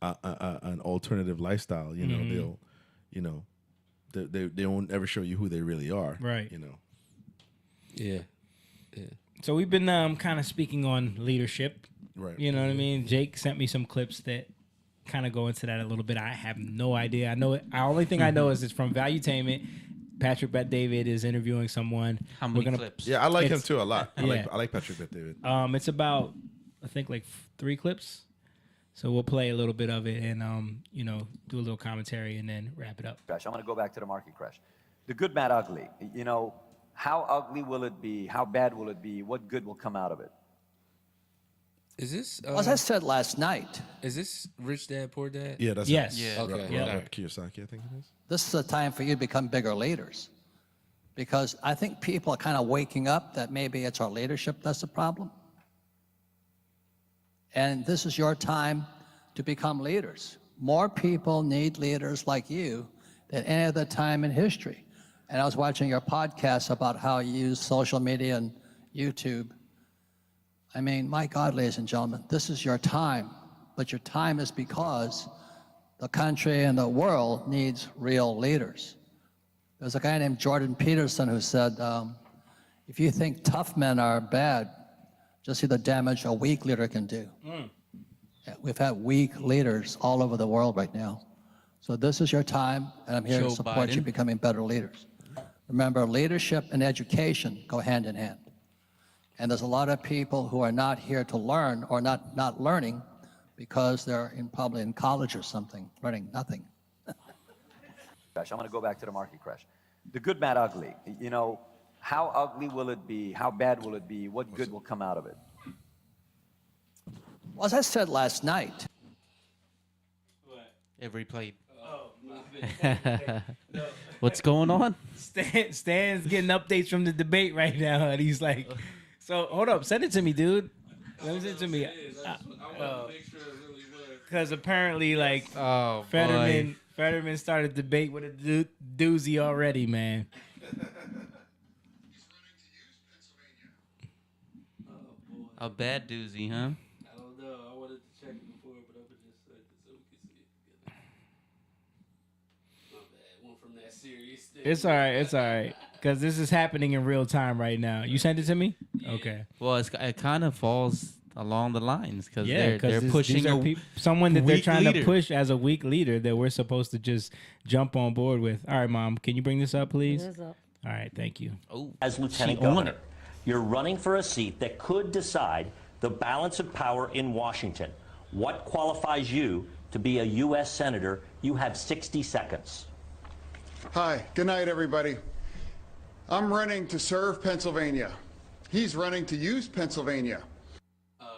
alternative lifestyle. You know, Mhm. they'll, you know, they won't ever show you who they really are. Right. You know. Yeah. So we've been kind of speaking on leadership. Right. You know what I mean? Jake sent me some clips that kind of go into that a little bit. I have no idea. I know it. The only thing I know is it's from Valuetainment. Patrick Bet David is interviewing someone. How many clips? Yeah, I like him It's- too a lot. I Yeah. like Patrick Bet David. It's about, I think, like 3 clips. So we'll play a little bit of it and you know, do a little commentary and then wrap it up. Crash. I'm going to go back to the market crash. The good, bad, ugly. You know, how ugly will it be? How bad will it be? What good will come out of it? Is this? As I said last night, Is this Rich Dad Poor Dad? Yeah, that's Yes. it. Yeah. Okay. Robert Yeah. Kiyosaki, I think it is. this is a time for you to become bigger leaders. Because I think people are kind of waking up that maybe it's our leadership that's the problem. And this is your time to become leaders. More people need leaders like you than any other time in history. And I was watching your podcast about how you use social media and YouTube. I mean, my God, ladies and gentlemen, this is your time. But your time is because the country and the world needs real leaders. There's a guy named Jordan Peterson who said, if you think tough men are bad, just see the damage a weak leader can do. Yeah, we've had weak leaders all over the world right now. So this is your time, and I'm here Joe to support you Biden. becoming better leaders. Remember, leadership and education go hand in hand. And there's a lot of people who are not here to learn or not learning because they're probably in college or something, learning nothing. Crash. I'm going to go back to the market crash. The good, bad, ugly. You know, how ugly will it be? How bad will it be? What good will come out of it? Well, as I said last night, Every plate. What's going on? Stan's getting updates from the debate right now, and he's like, "So hold up, send it to me, dude. Send it to me." Because apparently, like, Fetterman started debate with a doozy already, man. A bad doozy, huh? I don't know. I wanted to check it before, but I would just say it so we can see it. My bad. One from that serious thing. It's all right. It's all right. Because this is happening in real time right now. You sent it to me? Okay. Well, it kind of falls along the lines because Yeah, they're pushing someone that they're weak trying leader. to push as a weak leader that we're supposed to just jump on board with. All right, Mom, can you bring this up, please? It is up. All right, thank you. As lieutenant governor, you're running for a seat that could decide the balance of power in Washington. What qualifies you to be a U.S. senator? You have 60 seconds. Hi, good night, everybody. I'm running to serve Pennsylvania. He's running to use Pennsylvania.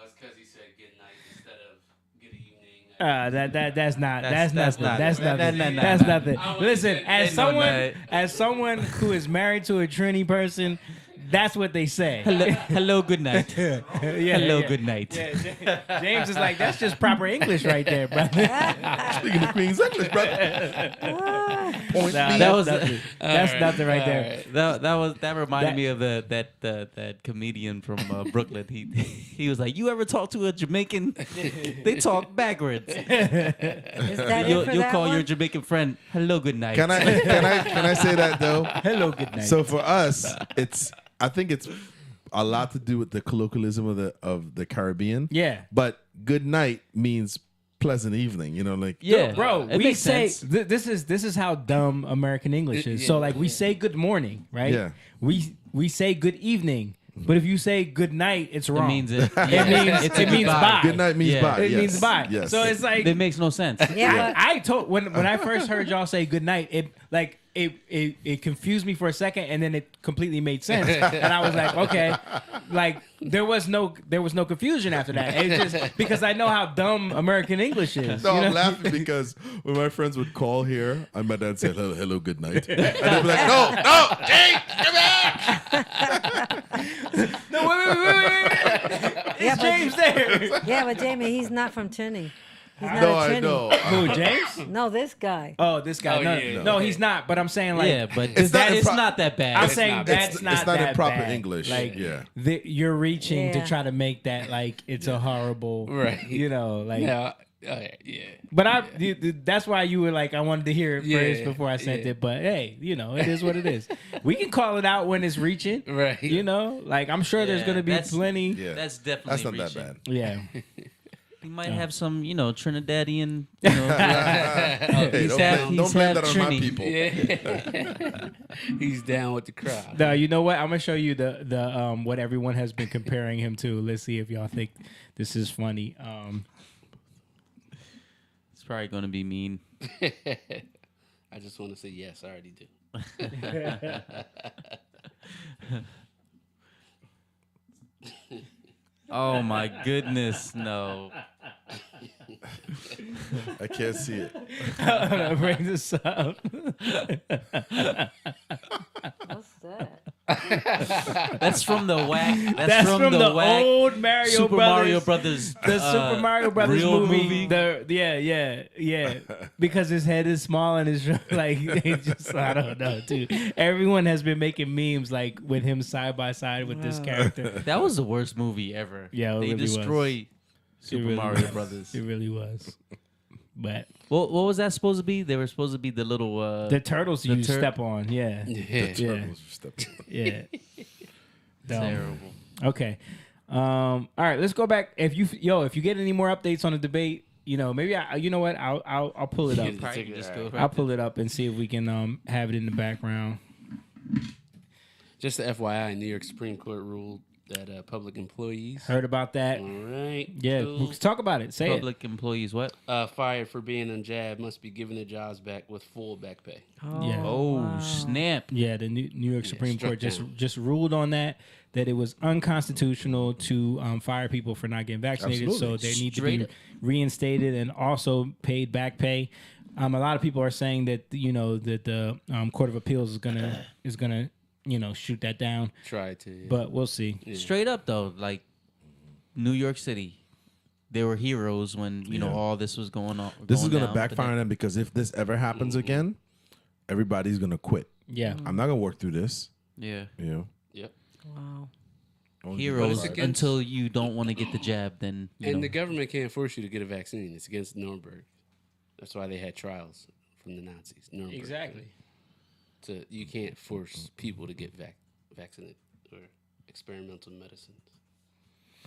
It's because he said good night instead of good evening. That's nothing. Listen, as someone who is married to a Trini person, that's what they say. Hello, good night. Hello, good night. Yeah, James is like, that's just proper English right there, brother. Speaking of Queen's English, brother. Point Nah, B. that's nothing right there. That reminded me of that comedian from Brooklyn. He was like, you ever talk to a Jamaican? They talk backwards. You'll call your Jamaican friend, hello, good night. Can I say that though? Hello, good night. So for us, I think it's a lot to do with the colloquialism of the Caribbean. Yeah. But good night means pleasant evening. You know, like Yeah, bro. We say this is how dumb American English is. So like we say good morning, right? Yeah. We say good evening. But if you say good night, it's wrong. means it means bye. Good night means bye. It yes. means bye. Yes. So it's like It makes no sense. Yeah, I told when I first heard y'all say good night, it confused me for a second, and then it completely made sense, and I was like, okay, like there was no confusion after that. It's just because I know how dumb American English is. No, you know? I'm laughing because when my friends would call here, and my dad said, hello, good night. And they'd be like, no, Jake, come back. No, wait. It's James there. Yeah, but Jamie, he's not from Trinity. He's not No, a I Trini. know. Who, James? No, this guy. Oh, this guy. Oh, No, he's not. But I'm saying like, Yeah, but It's not it's impro- not that bad. I'm It's saying not that's It's not not in that proper bad. English. Like, Yeah. You're reaching to Yeah. try to make that like it's a horrible, Right. You know, like. Yeah. But that's why you were like, I wanted to hear it first Yeah, before I sent yeah. it. But hey, you know, it is what it is. We can call it out when it's reaching, Right. You know, like I'm sure there's Yeah, gonna be that's- plenty. Yeah. That's definitely That's not reaching. that bad. Yeah. He might have some, Trinidadian. He's Hey, don't blame that on my Trini. people. Yeah. He's down with the crowd. No, you know what? I'm gonna show you the what everyone has been comparing him to. Let's see if y'all think this is funny. It's probably going to be mean. I just want to say yes. I already do. Oh my goodness, no. I can't see it. I'm gonna bring this up. What's that? That's from the whack. That's from the whack old Mario Super Brothers. Mario Brothers. The Super Mario Brothers real movie. Yeah. Because his head is small and his like it just I don't know, dude. Everyone has been making memes like with him side by side with this character. That was the worst movie ever. Yeah, it they really destroyed was. Super It really Mario was. Brothers. It really was. But what was that supposed to be? They were supposed to be the little the turtles you step on, yeah. Yeah. The turtles step on. Yeah. Dumb. terrible. Okay. All right, let's go back. If you get any more updates on the debate, maybe I'll pull it up. Probably just go I'll pull it up and see if we can have it in the background. Just the FYI, New York Supreme Court ruled that public employees. Heard about that. All right. Yeah, cool. let's talk about it. Say Public employees, what? Fired for being unjabbed must be given their jobs back with full back pay. Yeah. Oh, snap. Yeah, the New York Supreme struck Court down. just ruled on that it was unconstitutional to fire people for not getting vaccinated, so Absolutely. they need Straight to be reinstated and also paid back pay. A lot of people are saying that that the Court of Appeals is gonna shoot that down, Try to, yeah. but we'll see. Straight up though, like New York City, they were heroes when all this was going on. This is going going to down, but backfire on them because if this ever happens again, everybody's going to quit. Yeah. I'm not going to work through this. Yeah. You know? Yep. Wow. Heroes against- until you don't want to get the jab, then And the government can't force you to get a vaccine. It's against Nuremberg. That's why they had trials from the Nazis. Nuremberg. Exactly. So you can't force people to get vaccinated or experimental medicines.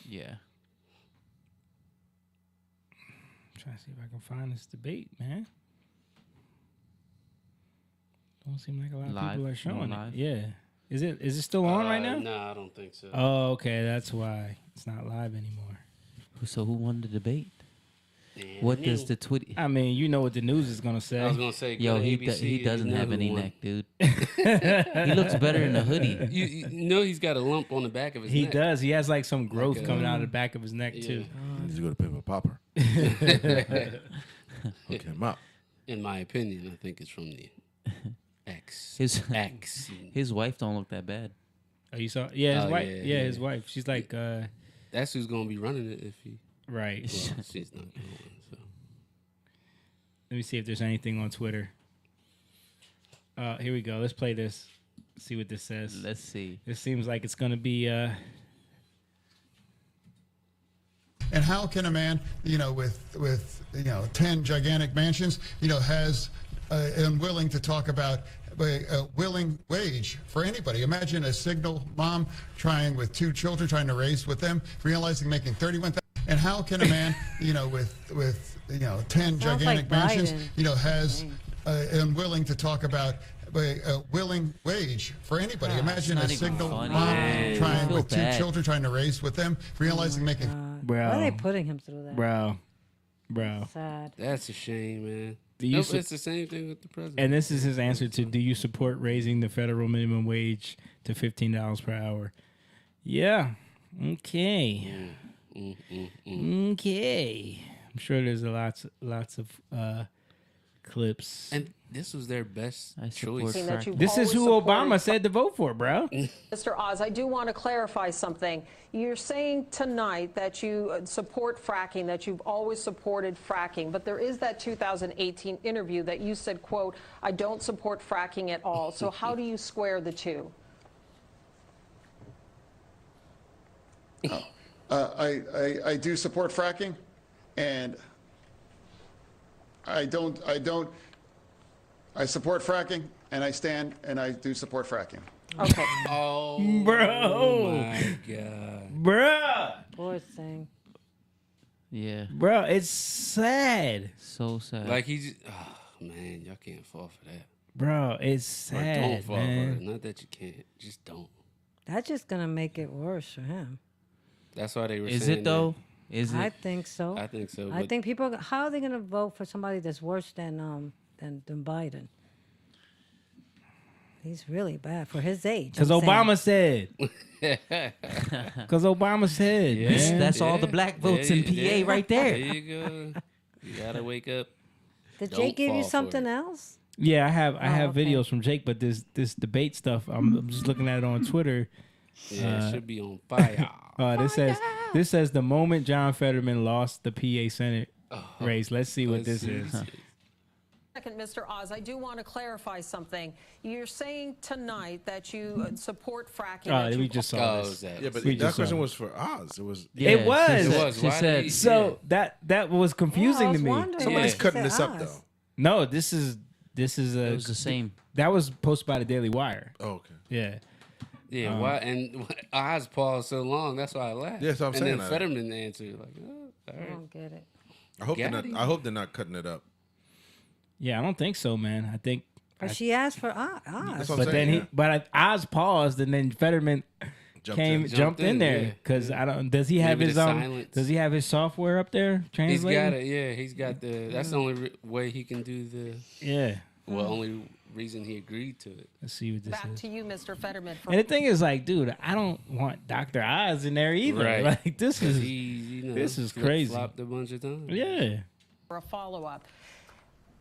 Yeah. Trying to see if I can find this debate, man. Don't seem like a lot of Live? people are showing No it. live? Yeah. Is it still on right now? No, I don't think so. Oh, okay. That's why it's not live anymore. So who won the debate? What does the tweet? I mean, you know what the news is gonna say. I was gonna say, Yo, go to he ABC, he doesn't you know have who any won. neck, dude. He looks better in a hoodie. You know he's got a lump on the back of his He neck. does. He has like some growth Like a- coming out of the back of his neck too. He needs to go to Pimp a Popper. Hook him up. In my opinion, I think it's from the X. His his wife don't look that bad. Oh, you saw? Yeah, his Oh, wife. yeah, Yeah, yeah. his wife. She's like, That's who's gonna be running it if he. right. Well, she's not going. So. Let me see if there's anything on Twitter. Here we go. Let's play this. See what this says. Let's see. This seems like it's gonna be. And how can a man, with 10 gigantic mansions, has unwilling to talk about a willing wage for anybody? Imagine a single mom with 2 children, trying to raise with them, realizing making 31,000. And how can a man, with 10 Sounds gigantic like mansions, Biden. has unwilling to talk about a willing wage for anybody? Imagine not a even single funny. mom Man, I feel with 2 bad. children, trying to raise with them, realizing making. Bro. Why are they putting him through that? Bro. Sad. That's a shame, man. Do you Nope, su- it's the same thing with the president. And this is his answer to: do you support raising the federal minimum wage to $15 per hour? Yeah. Okay. Okay. I'm sure there's lots of clips. And this was their best support choice. that you've This is always who supported. Obama said to vote for, bro. Mr. Oz, I do want to clarify something. You're saying tonight that you support fracking, that you've always supported fracking, but there is that 2018 interview that you said, quote, I don't support fracking at all. So how do you square the two? I do support fracking, and I support fracking, and I stand, and I do support fracking. Okay. Oh, Bro. my God. Bruh. Poor thing. Yeah. Bro, it's sad. So sad. Like he just, oh, man, y'all can't fall for that. Bro, it's Or sad, don't fall for it. man. Not that you can't, just don't. That's just gonna make it worse for him. That's why they were Is saying it though? that. Is I it? think so. I think so. I but think people. How are they gonna vote for somebody that's worse than Biden? He's really bad for his age. Because I'm saying. Obama said. Because Obama said. Yeah, man. That's all the black votes in PA right there. There you go. You gotta wake up. Did Don't Jake give you fall for something it. else? Yeah, I have okay. videos from Jake, but this debate stuff, I'm just looking at it on Twitter. Yeah, it should be on fire. This says the moment John Fetterman lost the PA Senate Oh, race. Let's see what let's this see. is. Second, Mr. Oz, I do want to clarify something. You're saying tonight that you support fracking. Oh, that we you just saw Oh, this. is that? Yeah, but We that just question saw was for Oz. It was. Yeah, It was. It was. She Why said- did he- So that was confusing Yeah, I to was me. wondering. Somebody's Yeah. cutting He this said up Oz. though. No, this is It was the same. That was posted by the Daily Wire. Oh, okay. Yeah. Yeah, why? And Oz paused so long. That's why I laughed. Yeah, that's what I'm and saying. then Fetterman answered like, oh, all I right. don't get it. I hope they're Got not. him. I hope they're not cutting it up. Yeah, I don't think so, man. I think But she asked for Oz. That's what I'm but saying, then yeah. Oz paused, and then Fetterman jumped in there because I don't. Does he have Maybe his the silence. Does he have his software up there translating? He's got it. Yeah, he's got the. That's the only way he can do the. Yeah. Well, only reason he agreed to it. Let's see what this Back is. to you, Mr. Fetterman. And the thing is, like, dude, I don't want Dr. Oz in there either. Right. Like, this is This is crazy. Flopped a bunch of times. Yeah. For a follow-up.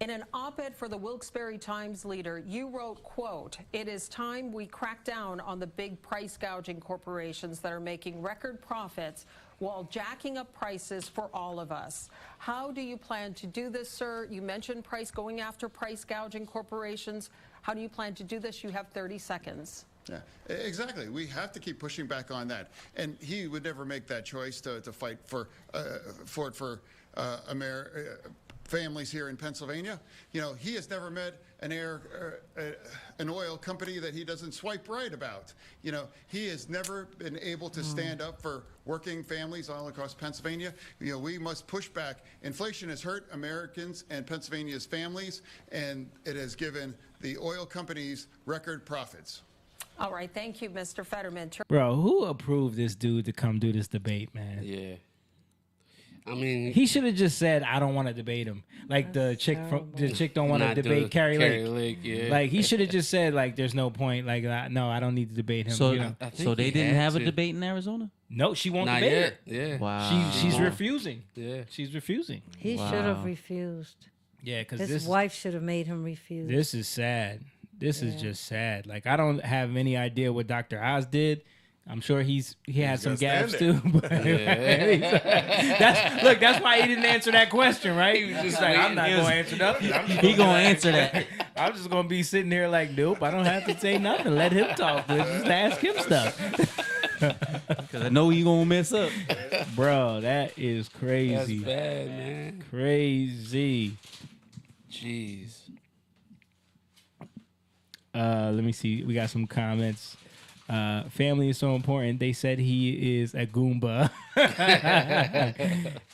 In an op-ed for the Wilkes-Barre Times Leader, you wrote, quote, "It is time we crack down on the big price gouging corporations that are making record profits while jacking up prices for all of us." How do you plan to do this, sir? You mentioned going after price gouging corporations. How do you plan to do this? You have 30 seconds. Yeah, exactly. We have to keep pushing back on that. And he would never make that choice to fight for families here in Pennsylvania. You know, he has never met an oil company that he doesn't swipe right about. You know, he has never been able to stand up for working families all across Pennsylvania. You know, we must push back. Inflation has hurt Americans and Pennsylvania's families, and it has given the oil companies record profits. All right. Thank you, Mr. Fetterman. Bro, who approved this dude to come do this debate, man? Yeah. I mean, he should have just said, "I don't want to debate him." Like the chick don't want to Not debate Carrie Lake. yeah. Like he should have just said, "Like there's no point." Like no, I don't need to debate him. So, you know? so they didn't have a debate in Arizona? No, she won't Not debate yet. it. Yeah. Wow. She's refusing. Yeah. She's refusing. He should have refused. Yeah, because his wife should have made him refuse. This is sad. This is just sad. Like I don't have any idea what Dr. Oz did. I'm sure he had some gaps too. But that's why he didn't answer that question, right? He was just like, I'm not going to answer nothing. He gonna answer that. I'm just going to be sitting here like, nope, I don't have to say nothing. Let him talk. Just ask him stuff. Because I know you gonna mess up, bro. That is crazy. That's bad, man. Crazy. Jeez. Let me see. We got some comments. Family is so important. They said he is a Goomba.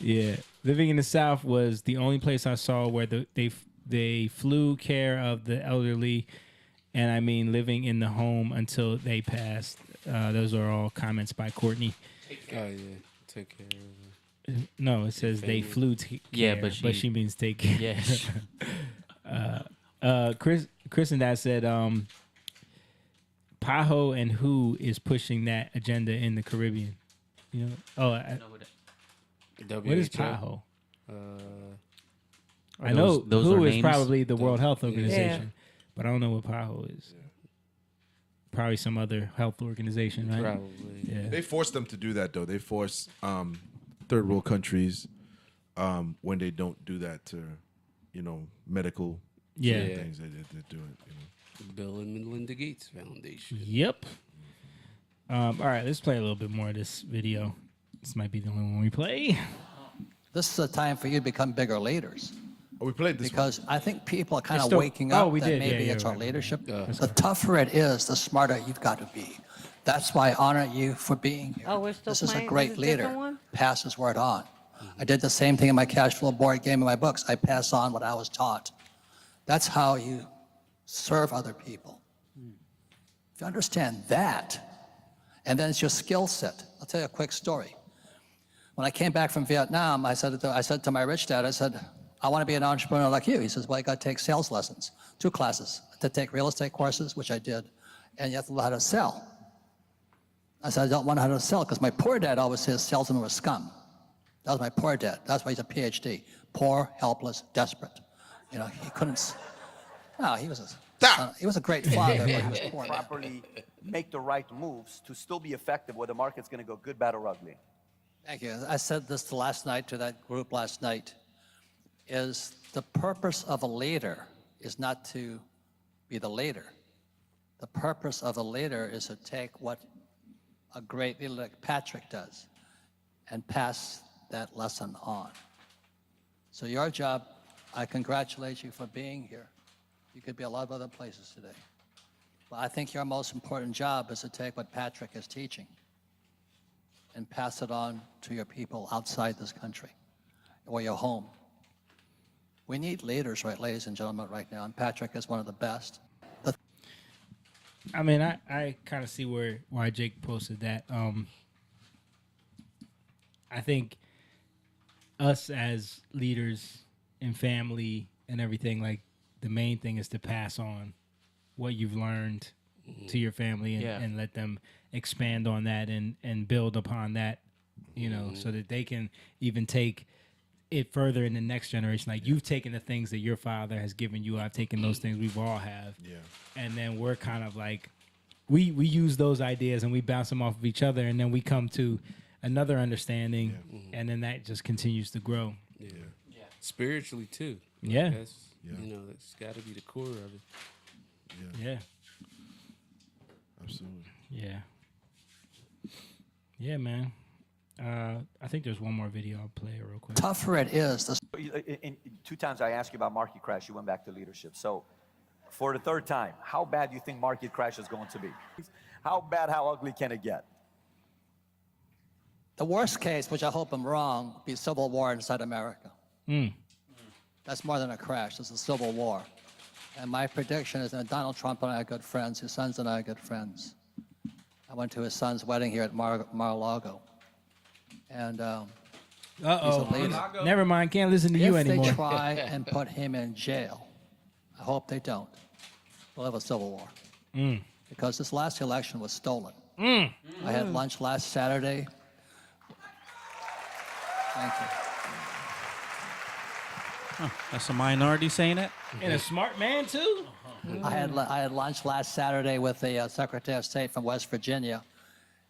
Yeah. Living in the South was the only place I saw where they flew care of the elderly, and I mean living in the home until they passed. Those are all comments by Courtney. Oh yeah, take care of them. No, it says they flew care. Yeah, but but she means take care. Yes. Chris and Dad said Pajo and who is pushing that agenda in the Caribbean? You know? What is Pajo? I know those who are is names? probably the World Health Organization, but I don't know what Pajo is. Probably some other health organization, right? Probably. Yeah. They force them to do that, though. They force third world countries when they don't do that to, medical things. They do it. Bill and Melinda Gates Foundation. Yep. All right, let's play a little bit more of this video. This might be the only one we play. This is a time for you to become bigger leaders. Oh, we played this because I think people are kind It's of still- waking up we that did. maybe Yeah, it's yeah, our right. leadership. That's The tougher it is, the smarter you've got to be. That's why I honor you for being here. Oh, we're still This is a playing? great This is a different leader. one? Pass his word on. I did the same thing in my cash flow board game in my books. I pass on what I was taught. That's how you serve other people. If you understand that, and then it's your skill set. I'll tell you a quick story. When I came back from Vietnam, I said to my rich dad, I said, I want to be an entrepreneur like you. He says, well, you got to take sales lessons, 2 classes, to take real estate courses, which I did, and you have to learn how to sell. I said, I don't want to know how to sell because my poor dad always says salesmen were scum. That was my poor dad. That's why he's a PhD. Poor, helpless, desperate. He couldn't. No, he was a great father, but he was poor. Properly make the right moves to still be effective where the market's going to go good, bad, or ugly. Thank you. I said this last night to that group last night, is the purpose of a leader is not to be the leader. The purpose of a leader is to take what a great leader like Patrick does and pass that lesson on. So your job, I congratulate you for being here. You could be a lot of other places today. But I think your most important job is to take what Patrick is teaching and pass it on to your people outside this country or your home. We need leaders, right, ladies and gentlemen, right now, and Patrick is one of the best. I mean, I kind of see why Jake posted that. I think us as leaders and family and everything, like the main thing is to pass on what you've learned to your family and let them expand on that and build upon that, you know, so that they can even take it further in the next generation. Like you've taken the things that your father has given you. I've taken those things. We've all have. Yeah. And then we're kind of like, we use those ideas and we bounce them off of each other. And then we come to another understanding. Yeah. And then that just continues to grow. Yeah. Spiritually too. Like Yeah. That's, you know, that's got to be the core of it. Yeah. Absolutely. Yeah. Yeah, man. I think there's one more video. I'll play it real quick. Tougher it is. In 2 times I asked you about market crash, you went back to leadership. So for the 3rd time, how bad do you think market crash is going to be? How bad, how ugly can it get? The worst case, which I hope I'm wrong, would be civil war inside America. That's more than a crash. It's a civil war. And my prediction is that Donald Trump and I are good friends. His sons and I are good friends. I went to his son's wedding here at Mar-a-Lago. And he's a leader. Never mind. Can't listen to you anymore. If they try and put him in jail, I hope they don't, we'll have a civil war. Because this last election was stolen. I had lunch last Saturday. Thank you. That's a minority saying that? And a smart man, too? I had lunch last Saturday with the Secretary of State from West Virginia,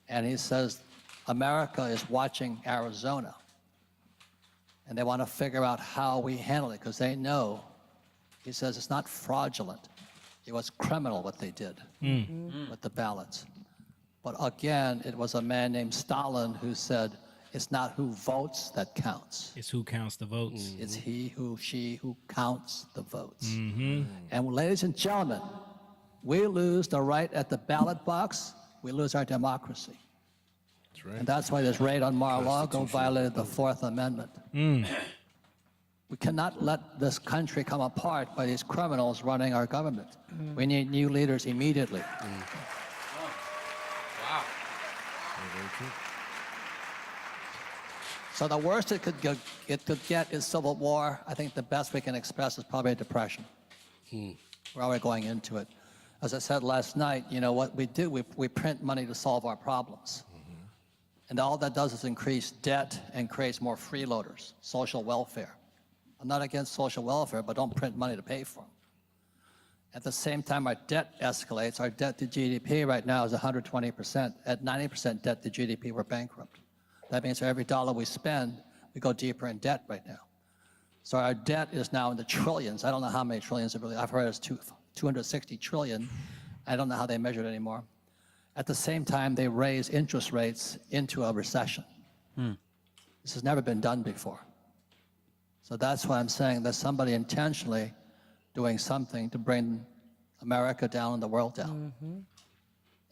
and he says America is watching Arizona, and they want to figure out how we handle it because they know. He says it's not fraudulent; it was criminal what they did with the ballots. But again, it was a man named Stalin who said, "It's not who votes that counts. It's who counts the votes. It's he, who, she, who counts the votes." And ladies and gentlemen, we lose the right at the ballot box, we lose our democracy. That's right. And that's why this raid on Mar-a-Lago violated the 4th Amendment. We cannot let this country come apart by these criminals running our government. We need new leaders immediately. Wow. So the worst it could get is civil war. I think the best we can express is probably a depression. We're already going into it. As I said last night, you know what we do, we print money to solve our problems. And all that does is increase debt and creates more freeloaders, social welfare. I'm not against social welfare, but don't print money to pay for them. At the same time, our debt escalates. Our debt to GDP right now is 120%. At 90% debt to GDP, we're bankrupt. That means for every dollar we spend, we go deeper in debt right now. So our debt is now in the trillions. I don't know how many trillions it really, I've heard it's 260 trillion. I don't know how they measure it anymore. At the same time, they raise interest rates into a recession. This has never been done before. So that's why I'm saying there's somebody intentionally doing something to bring America down and the world down.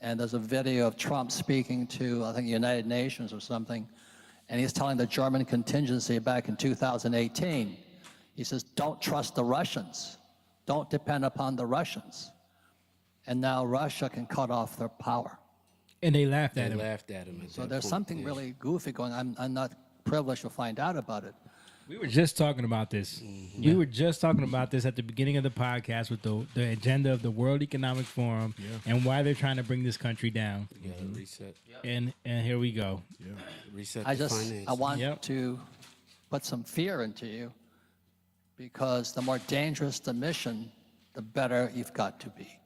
And there's a video of Trump speaking to, I think, the United Nations or something, and he's telling the German contingency back in 2018, he says, don't trust the Russians. Don't depend upon the Russians. And now Russia can cut off their power. And they laughed at him. So there's something really goofy going on. I'm not privileged to find out about it. We were just talking about this. We were just talking about this at the beginning of the podcast with the agenda of the World Economic Forum and why they're trying to bring this country down. You gotta reset. And here we go. Reset I the just, finance. I want to put some fear into you because the more dangerous the mission, the better you've got to be.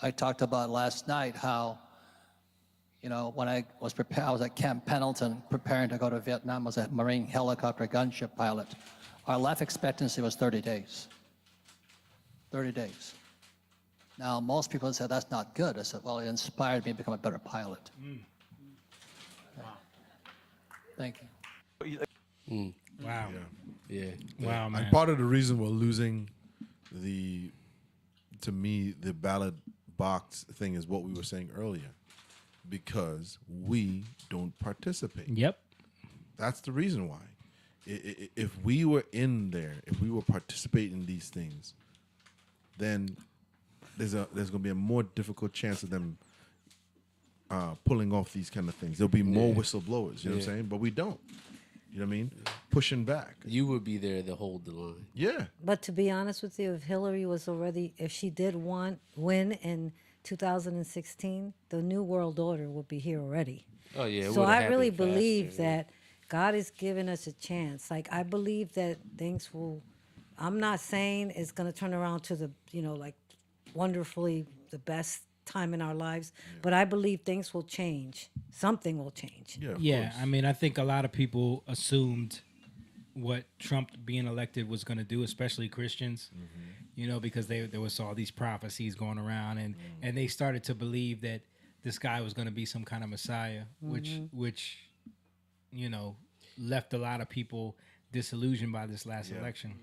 I talked about last night how, you know, when I was at Camp Pendleton preparing to go to Vietnam as a Marine helicopter gunship pilot. Our life expectancy was 30 days. 30 days. Now, most people say that's not good. I said, well, it inspired me to become a better pilot. Thank you. Wow. Yeah. Wow, man. And part of the reason we're losing to me, the ballot box thing is what we were saying earlier. Because we don't participate. Yep. That's the reason why. If we were in there, if we were participating in these things, then there's going to be a more difficult chance of them pulling off these kind of things. There'll be more whistleblowers. You know what I'm saying? But we don't. You know what I mean? Pushing back. You would be there to hold the line. Yeah. But to be honest with you, if Hillary was already, if she did win in 2016, the new world order would be here already. Oh yeah. It So would've I really happened faster, believe yeah. that God is giving us a chance. Like I believe that things will. I'm not saying it's going to turn around to the like wonderfully the best time in our lives, but I believe things will change. Something will change. Yeah, I mean, I think a lot of people assumed what Trump being elected was going to do, especially Christians, because there was all these prophecies going around, and they started to believe that this guy was going to be some kind of Messiah, which left a lot of people disillusioned by this last election.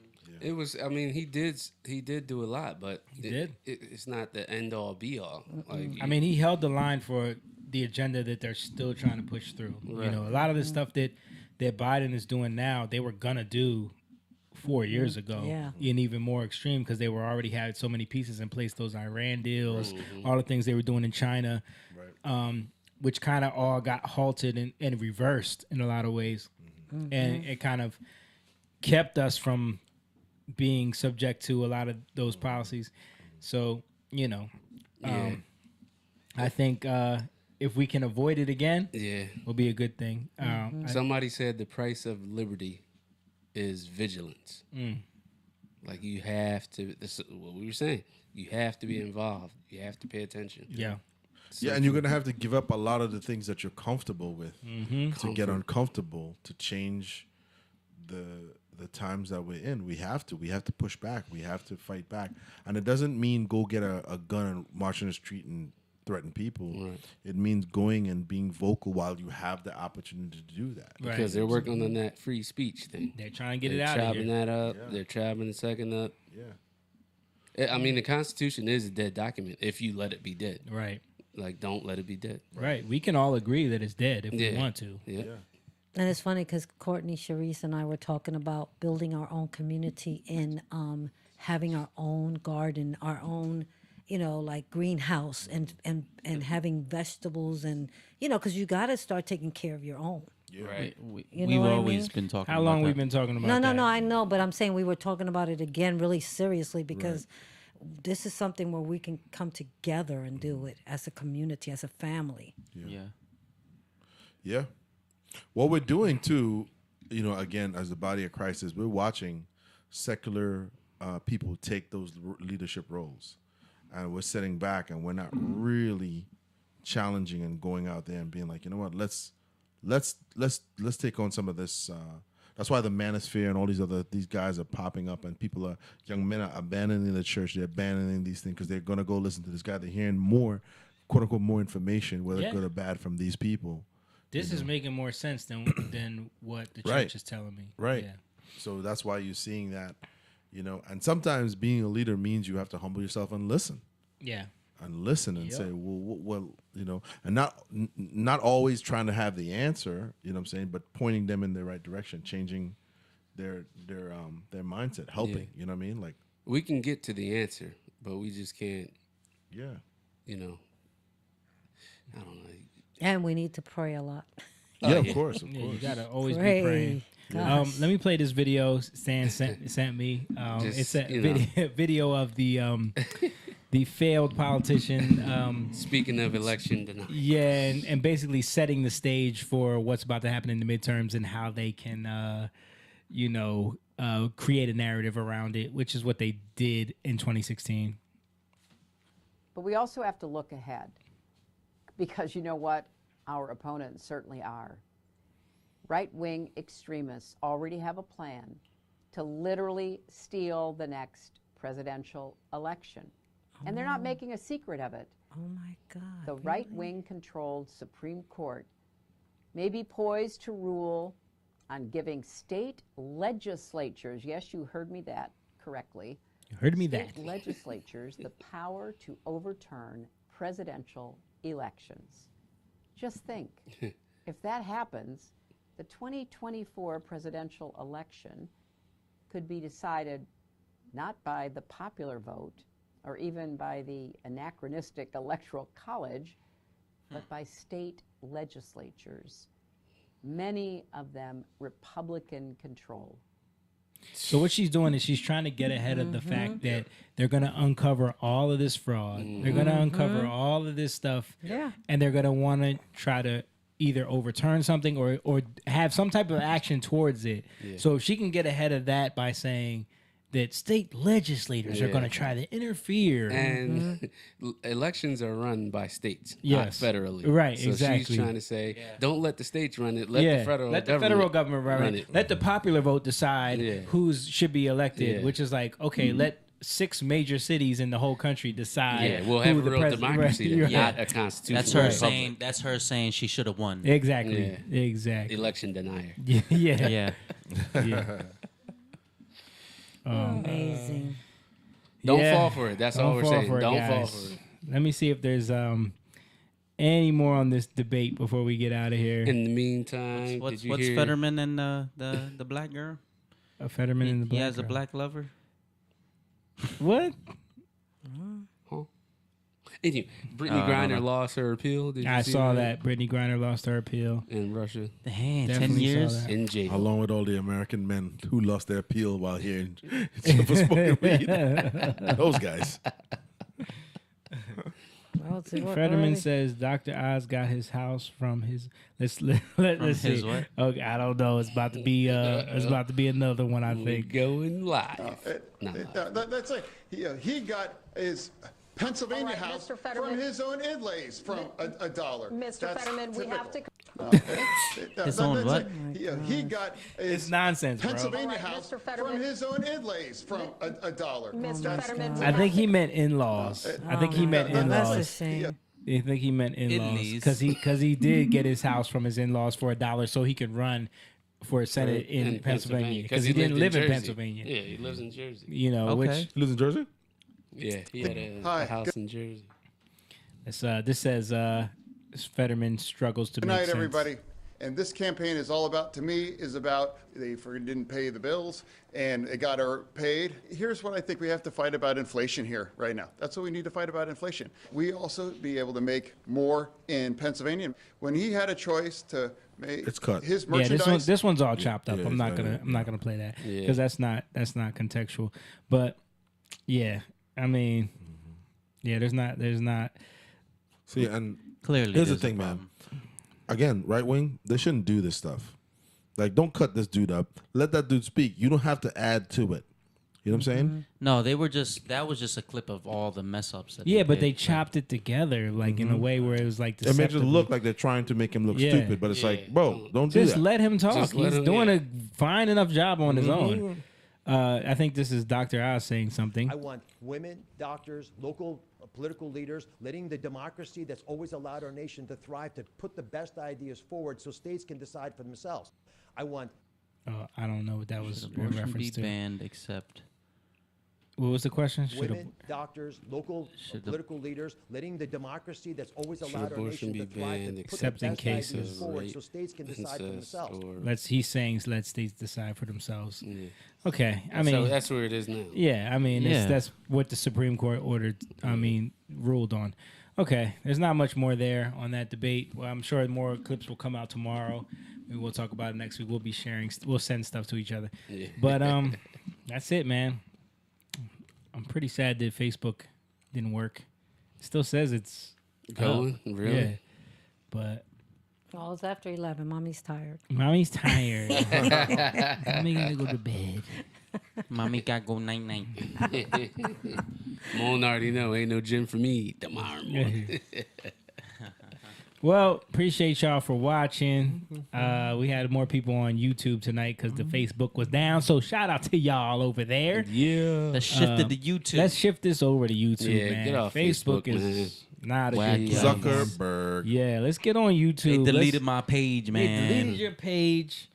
It was. I mean, he did do a lot, but did. It's not the end all be all. Like, I mean, he held the line for the agenda that they're still trying to push through. Right. A lot of the stuff that Biden is doing now, they were gonna do 4 years ago, and even more extreme because they were already had so many pieces in place. Those Iran deals, all the things they were doing in China, which kind of all got halted and reversed in a lot of ways, and it kind of kept us from being subject to a lot of those policies. So, I think if we can avoid it again, will be a good thing. Somebody said the price of liberty is vigilance. Like you have to, this is what we were saying, you have to be involved. You have to pay attention. Yeah, and you're going to have to give up a lot of the things that you're comfortable with to get uncomfortable, to change the times that we're in. We have to push back. We have to fight back. And it doesn't mean go get a gun and march in the street and threaten people. Right. It means going and being vocal while you have the opportunity to do that. Because they're working on that free speech thing. They're trying to get it out of here. They're chopping that up. They're chopping the second up. I mean, the Constitution is a dead document if you let it be dead. Right. Like, don't let it be dead. Right. We can all agree that it's dead if we want to. Yeah. And it's funny because Courtney, Sharice, and I were talking about building our own community in having our own garden, our own, like greenhouse, and having vegetables, and because you got to start taking care of your own. Right. We've always been talking. How long we've been talking about that? No, I know, but I'm saying we were talking about it again really seriously because this is something where we can come together and do it as a community, as a family. Yeah. What we're doing too, again, as the body of Christ, is we're watching secular people take those leadership roles, and we're sitting back and we're not really challenging and going out there and being like, you know what, let's take on some of this. That's why the manosphere and all these guys are popping up, and young men are abandoning the church. They're abandoning these things because they're gonna go listen to this guy. They're hearing more, quote unquote, more information, whether good or bad, from these people. This is making more sense than what the church is telling me. Right. Yeah. So that's why you're seeing that, and sometimes being a leader means you have to humble yourself and listen. Yeah. And listen and say, well, and not always trying to have the answer, you know what I'm saying, but pointing them in the right direction, changing their mindset, helping, you know what I mean? Like, we can get to the answer, but we just can't. Yeah. I don't know. And we need to pray a lot. Yeah, of course. You gotta always Pray. be praying. Let me play this video Stan sent me. It's a video of the the failed politician. Speaking of election denial. Yeah, and basically setting the stage for what's about to happen in the midterms and how they can, create a narrative around it, which is what they did in 2016. But we also have to look ahead. Because you know what? Our opponents certainly are. Right-wing extremists already have a plan to literally steal the next presidential election. And they're not making a secret of it. Oh my God. The right-wing controlled Supreme Court may be poised to rule on giving state legislatures, yes, you heard me that correctly. You heard me state that. legislatures the power to overturn presidential elections. Just think, if that happens, the 2024 presidential election could be decided not by the popular vote or even by the anachronistic Electoral College, but by state legislatures, many of them Republican-controlled. So what she's doing is she's trying to get ahead of the fact that they're going to uncover all of this fraud. They're going to uncover all of this stuff. Yeah. And they're going to want to try to either overturn something or have some type of action towards it. Yeah. So if she can get ahead of that by saying that state legislators are going to try to interfere. And elections are run by states, Yes. not federally. Right, so exactly. she's trying to say, don't let the states run it. Let the federal government run it. Let the popular vote decide who's should be elected, which is like, okay, let 6 major cities in the whole country decide. Yeah, we'll have who a the real democracy there, not a constitution. That's her saying. That's her saying she should have won. Exactly. Exactly. Election denier. Yeah. Yeah. Amazing. Don't fall for it. That's all we're saying. Don't fall guys. for it. Let me see if there's any more on this debate before we get out of here. In the meantime, What's did you hear? Fetterman and the black girl? A Fetterman and the black He has girl. a black lover. What? Anyway, Brittany Griner lost her appeal. Did you I see saw that. Brittany Griner lost her appeal. in Russia. Damn, 10 Definitely saw years. that. In jail. Along with all the American men who lost their appeal while here in for smoking weed. Those guys. Well, see, what Fetterman early- says Dr. Oz got his house from his. Let's see. his what? Okay, I don't know. It's about to be. It's about to be another one. I We think. going live. Not live. That's it. He got his Pennsylvania All right, house Mr. Fetterman. from his own inlays from $1. Mr. That's Fetterman, we have to. His own what? He got his It's nonsense, bro. Pennsylvania All right, house Mr. Fetterman. from his own inlays from $1. Mr. That's- Fetterman, we I think have he to- meant in-laws. I think he meant That's That's a in-laws. shame. I think he meant in-laws In-laws. because he did get his house from his in-laws for $1 so he could run for Senate in Pennsylvania because he didn't live in Jersey. Pennsylvania. Yeah, he lives in Jersey. You know, Okay. which He lives in Jersey? Yeah, he had Hi. a house in Jersey. this says Fetterman struggles to Good make night, sense. everybody. And this campaign is all about, to me, is about they didn't pay the bills and it got her paid. Here's what I think we have to fight about inflation here right now. That's what we need to fight about inflation. We also be able to make more in Pennsylvania. When he had a choice to make It's cut. his Yeah, merchandise. this one's all chopped up. Yeah, I'm not exactly. gonna play that Yeah. because that's not contextual. But yeah, I mean, yeah, there's not. See, and Clearly, here's the there's a thing, man. problem. Again, right wing, they shouldn't do this stuff. Like, don't cut this dude up. Let that dude speak. You don't have to add to it. You know what I'm saying? No, they were just. That was just a clip of all the mess ups. That Yeah, but they did. chopped it together like in a way where it was like It makes it deceptively. look like they're trying to make him look Yeah. stupid, but it's Yeah. like, bro, don't do Just that. let him talk. Just let He's him- doing yeah. a fine enough job on his own. I think this is Dr. Oz saying something. I want women, doctors, local political leaders, letting the democracy that's always allowed our nation to thrive to put the best ideas forward so states can decide for themselves. I want I don't know what that was Should in abortion be reference to. banned except What was the question? Should women, doctors, local should the- political leaders, letting the democracy that's always Should allowed our abortion nation be to thrive banned to put the except in best ideas cases forward rape, so states can decide for incest, themselves. or he's saying let states decide for themselves. Yeah. Okay, I So mean that's where it is now. yeah, I mean Yeah. that's what the Supreme Court ordered. Ruled on. Okay, there's not much more there on that debate. Well, I'm sure more clips will come out tomorrow. Maybe we'll talk about it next week. We'll be sharing. We'll send stuff to each other. Yeah. But that's it, man. I'm pretty sad that Facebook didn't work. It still says it's Going? up. Really? Yeah, but Oh, it's after 11. Mommy's tired. mommy's tired. Mommy gotta go to bed. Mommy got go night night. Moan already know ain't no gym for me tomorrow morning. Well, appreciate y'all for watching. We had more people on YouTube tonight because the Facebook was down. So shout out to y'all over there. Yeah. Let's shift it to YouTube. Let's shift this over to YouTube, Yeah, man. get off Facebook Facebook, is not a Wacky good out. place. Zuckerberg. Yeah, let's get on YouTube. They deleted my page, They man. deleted your page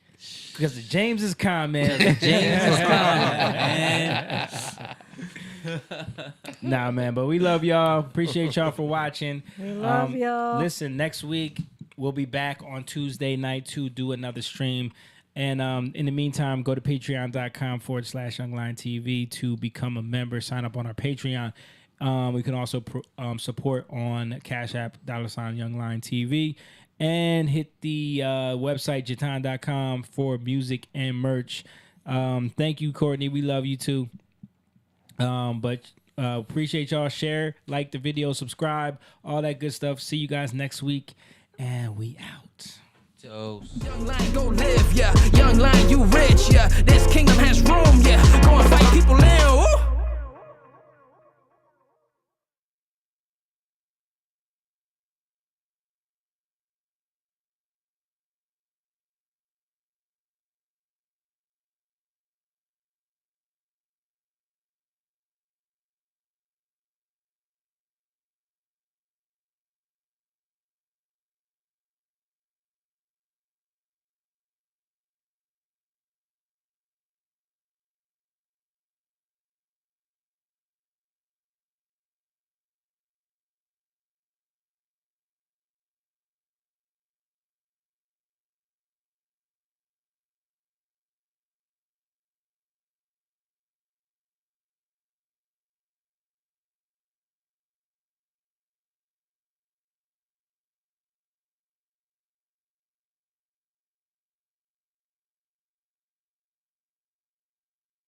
because of James's comment. James's comment, man. Nah, man, but we love y'all. Appreciate y'all for watching. We love y'all. Listen, next week we'll be back on Tuesday night to do another stream. And in the meantime, go to patreon.com/YoungLionTV to become a member. Sign up on our Patreon. We can also support on Cash App, $youngliontv, and hit the website, jatan.com, for music and merch. Thank you, Courtney. We love you too. But appreciate y'all. Share, like the video, subscribe, all that good stuff. See you guys next week, and we out. Young lion, go live, yeah. Young lion, you rich, yeah. This kingdom has room, yeah. Go and fight people in, ooh.